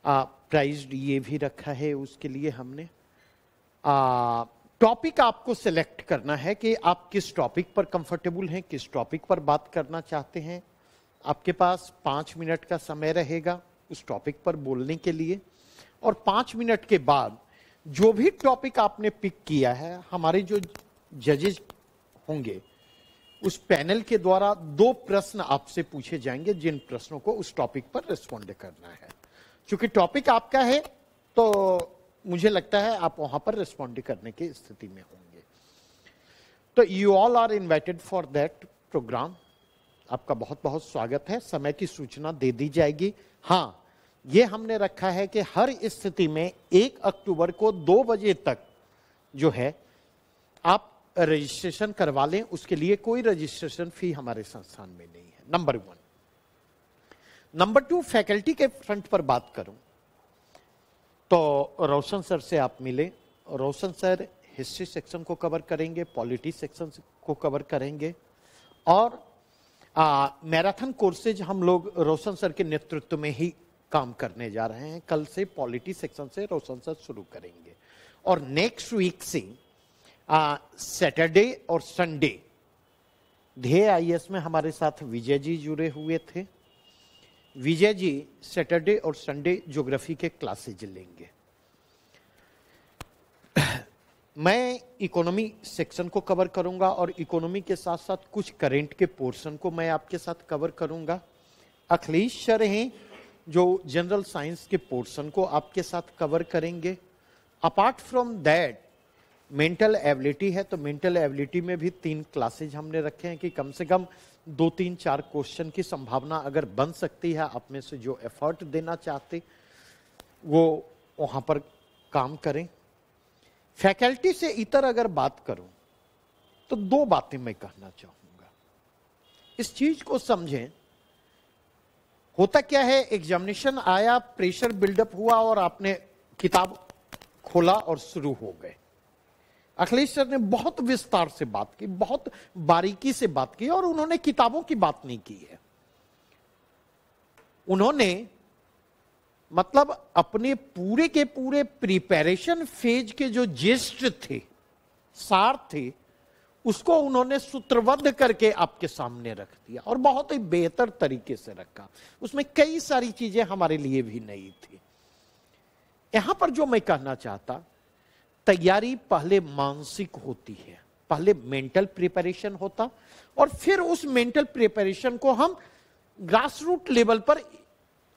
प्राइज ये भी रखा है उसके लिए हमने। टॉपिक आपको सिलेक्ट करना है कि आप किस टॉपिक पर कंफर्टेबल हैं, किस टॉपिक पर बात करना चाहते हैं। आपके पास 5 मिनट का समय रहेगा उस टॉपिक पर बोलने के लिए, और 5 मिनट के बाद जो भी टॉपिक आपने पिक किया है, हमारे जो जजेस होंगे उस पैनल के द्वारा 2 प्रश्न आपसे पूछे जाएंगे, जिन प्रश्नों को उस टॉपिक पर रिस्पॉन्ड करना है। क्योंकि टॉपिक आपका है तो मुझे लगता है आप वहां पर रिस्पॉन्ड करने की स्थिति में होंगे। तो you all are invited for that programme. आपका बहुत बहुत स्वागत है। समय की सूचना दे दी जाएगी। हाँ, ये हमने रखा है कि हर स्थिति में 1 अक्टूबर को 2 बजे तक जो है आप रजिस्ट्रेशन करवा लें। उसके लिए कोई रजिस्ट्रेशन फी हमारे संस्थान में नहीं है, नंबर 1। नंबर 2, फैकल्टी के फ्रंट पर बात करूं तो रोशन सर से आप मिले। रोशन सर हिस्ट्री सेक्शन को कवर करेंगे, पॉलिटी सेक्शन को कवर करेंगे, और मैराथन कोर्सेज हम लोग रोशन सर के नेतृत्व में ही काम करने जा रहे हैं। कल से पॉलिटी सेक्शन से रोशन सर शुरू करेंगे, और नेक्स्ट वीक से सैटरडे और संडे ध्येय आईएएस में हमारे साथ विजय जी जुड़े हुए थे। विजय जी सैटरडे और संडे ज्योग्राफी के क्लासेज लेंगे। मैं इकोनॉमी सेक्शन को कवर करूंगा, और इकोनॉमी के साथ साथ कुछ करेंट के पोर्शन को मैं आपके साथ कवर करूंगा। अखिलेश सर हैं जो जनरल साइंस के पोर्शन को आपके साथ कवर करेंगे। Apart from that mental ability है, तो मेंटल एबिलिटी में भी 3 क्लासेज हमने रखे हैं कि कम से कम 2, 3, 4 क्वेश्चन की संभावना अगर बन सकती है, आप में से जो एफर्ट देना चाहते वो वहां पर काम करें। फैकल्टी से इतर अगर बात करूं तो 2 बातें मैं कहना चाहूंगा। इस चीज को समझें, होता क्या है, एग्जामिनेशन आया, प्रेशर बिल्डअप हुआ और आपने किताब खोला और शुरू हो गए। अखिलेश सर ने बहुत विस्तार से बात की, बहुत बारीकी से बात की, और उन्होंने किताबों की बात नहीं की है। उन्होंने मतलब अपने पूरे के पूरे प्रिपरेशन फेज के जो जेस्ट थे, सार थे, उसको उन्होंने सूत्रबद्ध करके आपके सामने रख दिया, और बहुत ही बेहतर तरीके से रखा। उसमें कई सारी चीजें हमारे लिए भी नई थी। यहां पर जो मैं कहना चाहता, तैयारी पहले मानसिक होती है, पहले मेंटल प्रिपरेशन होता, और फिर उस मेंटल प्रिपरेशन को हम ग्रास रूट लेवल पर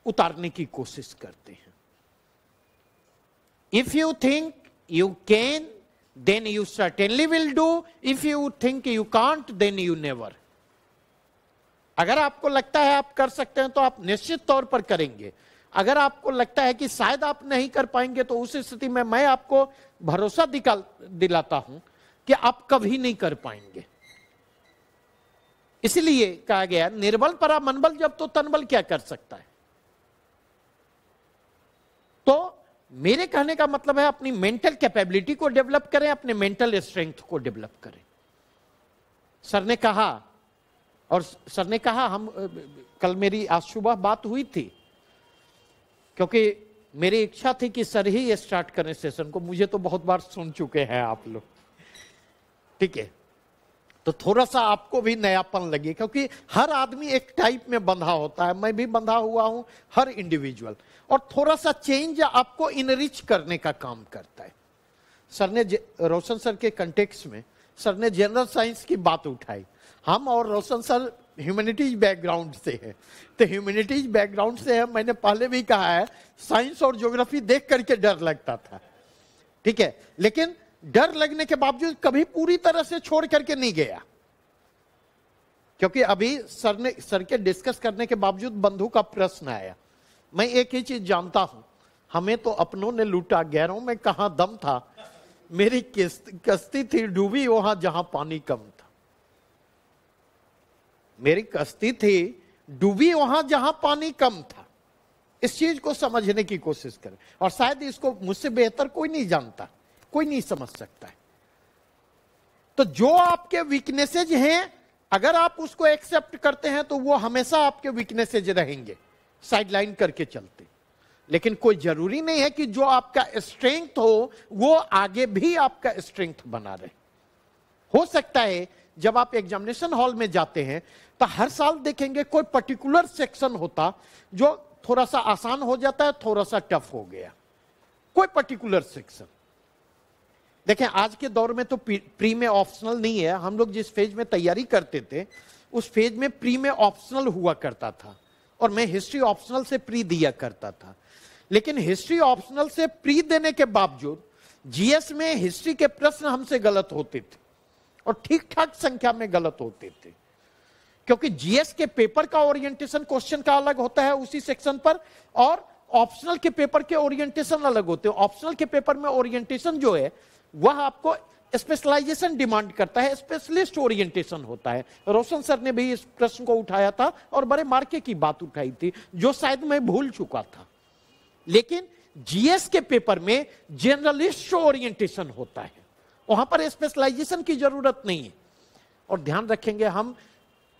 उतारने की कोशिश करते हैं। If you think you can, then you certainly will do. If you think you can't, then you never. अगर आपको लगता है आप कर सकते हैं तो आप निश्चित तौर पर करेंगे। अगर आपको लगता है कि शायद आप नहीं कर पाएंगे तो उस स्थिति में मैं आपको भरोसा दिलाता हूं कि आप कभी नहीं कर पाएंगे। इसलिए कहा गया निर्बल परा मनबल, जब तो तनबल क्या कर सकता है। तो मेरे कहने का मतलब है अपनी मेंटल कैपेबिलिटी को डेवलप करें, अपने मेंटल स्ट्रेंथ को डेवलप करें। सर ने कहा, और सर ने कहा, हम कल मेरी आज सुबह बात हुई थी, क्योंकि मेरी इच्छा थी कि सर ही स्टार्ट करें सेशन को। मुझे तो बहुत बार सुन चुके हैं आप लोग, ठीक है, तो थोड़ा सा आपको भी नयापन लगे, क्योंकि हर आदमी एक टाइप में बंधा होता है। मैं भी बंधा हुआ हूं, हर इंडिविजुअल, और थोड़ा सा चेंज आपको इनरिच करने का काम करता है। सर ने रोशन सर के कंटेक्स्ट में सर ने जनरल साइंस की बात उठाई। हम और रोशन सर ह्यूमैनिटीज बैकग्राउंड से है, तो ह्यूमैनिटीज बैकग्राउंड से है। मैंने पहले भी कहा है, साइंस और ज्योग्राफी देख करके डर लगता था, ठीक है, लेकिन डर लगने के बावजूद कभी पूरी तरह से छोड़ करके नहीं गया, क्योंकि अभी सर के डिस्कस करने के बावजूद बंधु का प्रश्न आया। मैं एक ही चीज जानता हूं, हमें तो अपनों ने लूटा, गैरों में कहां दम था। मेरी कश्ती थी डूबी वहां जहां पानी कम था। मेरी कश्ती थी डूबी वहां जहां पानी कम था। इस चीज को समझने की कोशिश करें, और शायद इसको मुझसे बेहतर कोई नहीं जानता, कोई नहीं समझ सकता है। तो जो आपके वीकनेसेज हैं, अगर आप उसको एक्सेप्ट करते हैं तो वो हमेशा आपके वीकनेसेज रहेंगे, साइडलाइन करके चलते। लेकिन कोई जरूरी नहीं है कि जो आपका स्ट्रेंथ हो वो आगे भी आपका स्ट्रेंथ बना रहे। हो सकता है जब आप एग्जामिनेशन हॉल में जाते हैं तो हर साल देखेंगे कोई पर्टिकुलर सेक्शन होता जो थोड़ा सा आसान हो जाता है, थोड़ा सा टफ हो गया, कोई पर्टिकुलर सेक्शन। देखें आज के दौर में तो प्री में ऑप्शनल नहीं है। हम लोग जिस फेज में तैयारी करते थे उस फेज में प्री में ऑप्शनल हुआ करता था, और मैं हिस्ट्री ऑप्शनल से प्री दिया करता था। लेकिन हिस्ट्री ऑप्शनल से प्री देने के बावजूद जीएस में हिस्ट्री के प्रश्न हमसे गलत होते थे, और ठीक ठाक संख्या में गलत होते थे, क्योंकि जीएस के पेपर का ओरिएंटेशन क्वेश्चन का अलग होता है उसी सेक्शन पर, और ऑप्शनल के पेपर के ओरिएंटेशन अलग होते हैं। ऑप्शनल के पेपर में ओरिएंटेशन जो है वह आपको स्पेशलाइजेशन डिमांड करता है, स्पेशलिस्ट ओरिएंटेशन होता है। रोशन सर ने भी इस प्रश्न को उठाया था और बड़े मार्के की बात उठाई थी, जो शायद मैं भूल चुका था। लेकिन जीएस के पेपर में जनरलिस्ट ओरिएंटेशन होता है, वहां पर स्पेशलाइजेशन की जरूरत नहीं है। और ध्यान रखेंगे, हम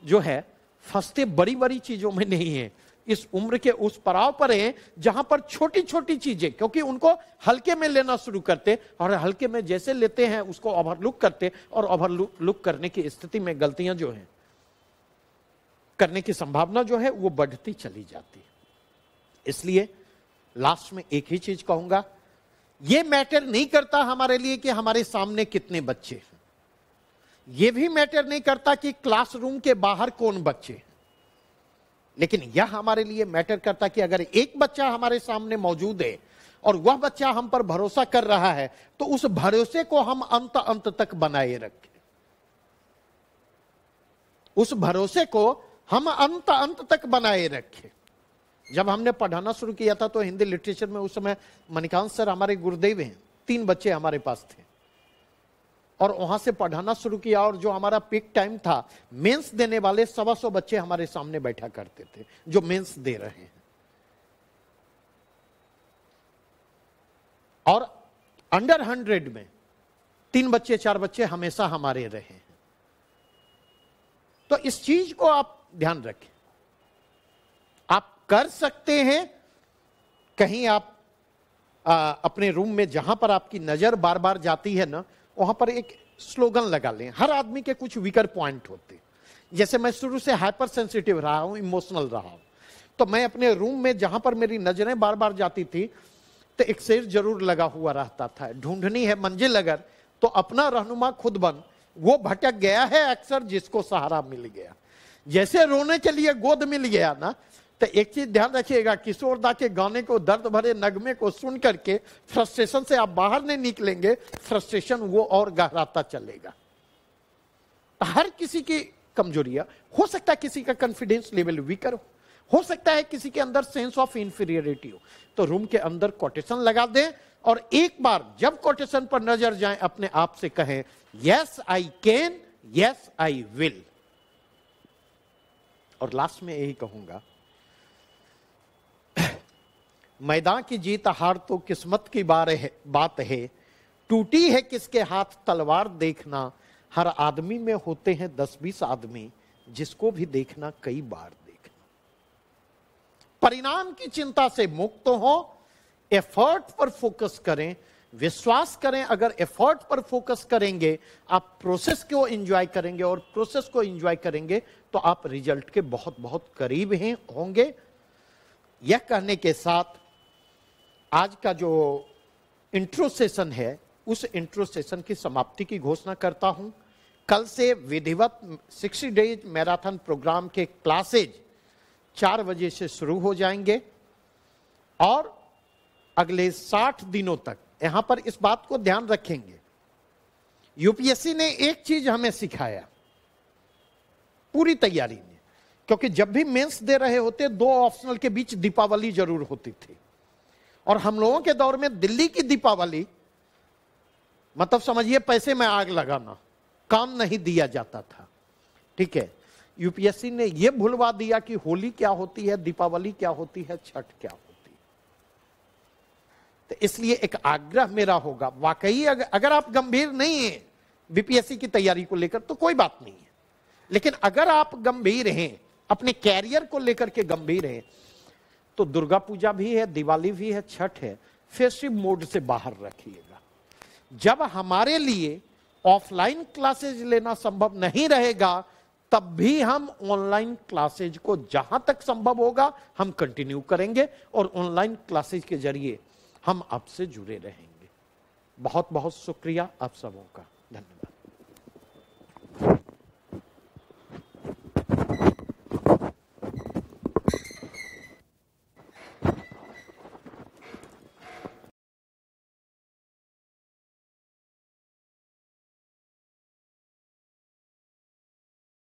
जो है फंसते बड़ी बड़ी चीजों में नहीं है, इस उम्र के उस पड़ाव पर हैं जहां पर छोटी छोटी चीजें, क्योंकि उनको हल्के में लेना शुरू करते, और हल्के में जैसे लेते हैं उसको ओवरलुक करते, और ओवरलुक करने की स्थिति में गलतियां जो हैं करने की संभावना जो है वो बढ़ती चली जाती है। इसलिए लास्ट में एक ही चीज कहूंगा, ये मैटर नहीं करता हमारे लिए कि हमारे सामने कितने बच्चे हैं, ये भी मैटर नहीं करता कि क्लासरूम के बाहर कौन बच्चे हैं, लेकिन यह हमारे लिए मैटर करता कि अगर एक बच्चा हमारे सामने मौजूद है और वह बच्चा हम पर भरोसा कर रहा है तो उस भरोसे को हम अंत तक बनाए रखें। उस भरोसे को हम अंत तक बनाए रखें। जब हमने पढ़ाना शुरू किया था तो हिंदी लिटरेचर में उस समय मणिकांत सर हमारे गुरुदेव हैं, 3 बच्चे हमारे पास थे, और वहां से पढ़ाना शुरू किया। और जो हमारा पीक टाइम था, मेंस देने वाले 125 बच्चे हमारे सामने बैठा करते थे जो मेंस दे रहे हैं, और अंडर 100 में 3 बच्चे 4 बच्चे हमेशा हमारे रहे हैं। तो इस चीज को आप ध्यान रखें, आप कर सकते हैं। कहीं आप अपने रूम में जहां पर आपकी नजर बार बार जाती है ना, वहां पर एक स्लोगन लगा लें। हर आदमी के कुछ वीकर पॉइंट होते, जैसे मैं शुरू से हाइपर सेंसिटिव रहा हूं, इमोशनल रहा हूं, तो मैं अपने रूम में जहां पर मेरी नजरें बार बार जाती थी तो एक शेर जरूर लगा हुआ रहता था, ढूंढनी है मंजिल अगर तो अपना रहनुमा खुद बन, वो भटक गया है अक्सर जिसको सहारा मिल गया। जैसे रोने के लिए गोद मिल गया ना, तो एक चीज ध्यान रखिएगा, किशोर दा के गाने को, दर्द भरे नगमे को सुन करके फ्रस्ट्रेशन से आप बाहर नहीं निकलेंगे, फ्रस्ट्रेशन वो और गहराता चलेगा। हर किसी की कमजोरियां, हो सकता है किसी का कॉन्फिडेंस लेवल वीकर हो सकता है किसी के अंदर सेंस ऑफ इंफीरियरिटी हो, तो रूम के अंदर कोटेशन लगा दें और एक बार जब कोटेशन पर नजर जाए अपने आप से कहें, yes I can, yes I will. और लास्ट में यही कहूंगा, मैदान की जीत हार तो किस्मत की बात है, टूटी है किसके हाथ तलवार देखना, हर आदमी में होते हैं 10-20 आदमी, जिसको भी देखना कई बार देखना। परिणाम की चिंता से मुक्त हो, एफर्ट पर फोकस करें, विश्वास करें अगर एफर्ट पर फोकस करेंगे आप प्रोसेस को एंजॉय करेंगे, और प्रोसेस को एंजॉय करेंगे तो आप रिजल्ट के बहुत बहुत करीब होंगे। यह कहने के साथ आज का जो इंट्रो सेशन है, उस इंट्रो सेशन की समाप्ति की घोषणा करता हूं। कल से विधिवत 60 डेज मैराथन प्रोग्राम के क्लासेज 4 बजे से शुरू हो जाएंगे और अगले 60 दिनों तक यहां पर इस बात को ध्यान रखेंगे, यूपीएससी ने एक चीज हमें सिखाया पूरी तैयारी में, क्योंकि जब भी मेंस दे रहे होते 2 ऑप्शनल के बीच दीपावली जरूर होती थी, और हम लोगों के दौर में दिल्ली की दीपावली मतलब समझिए पैसे में आग लगाना, काम नहीं दिया जाता था। ठीक है, यूपीएससी ने यह भुलवा दिया कि होली क्या होती है, दीपावली क्या होती है, छठ क्या होती है। तो इसलिए एक आग्रह मेरा होगा, वाकई अगर आप गंभीर नहीं हैं बीपीएससी की तैयारी को लेकर तो कोई बात नहीं है, लेकिन अगर आप गंभीर हैं, अपने कैरियर को लेकर के गंभीर हैं, तो दुर्गा पूजा भी है, दिवाली भी है, छठ है, फेस्टिव मोड से बाहर रखिएगा। जब हमारे लिए ऑफलाइन क्लासेज लेना संभव नहीं रहेगा, तब भी हम ऑनलाइन क्लासेज को जहां तक संभव होगा हम कंटिन्यू करेंगे, और ऑनलाइन क्लासेज के जरिए हम आपसे जुड़े रहेंगे। बहुत बहुत शुक्रिया आप सबों का, धन्यवाद।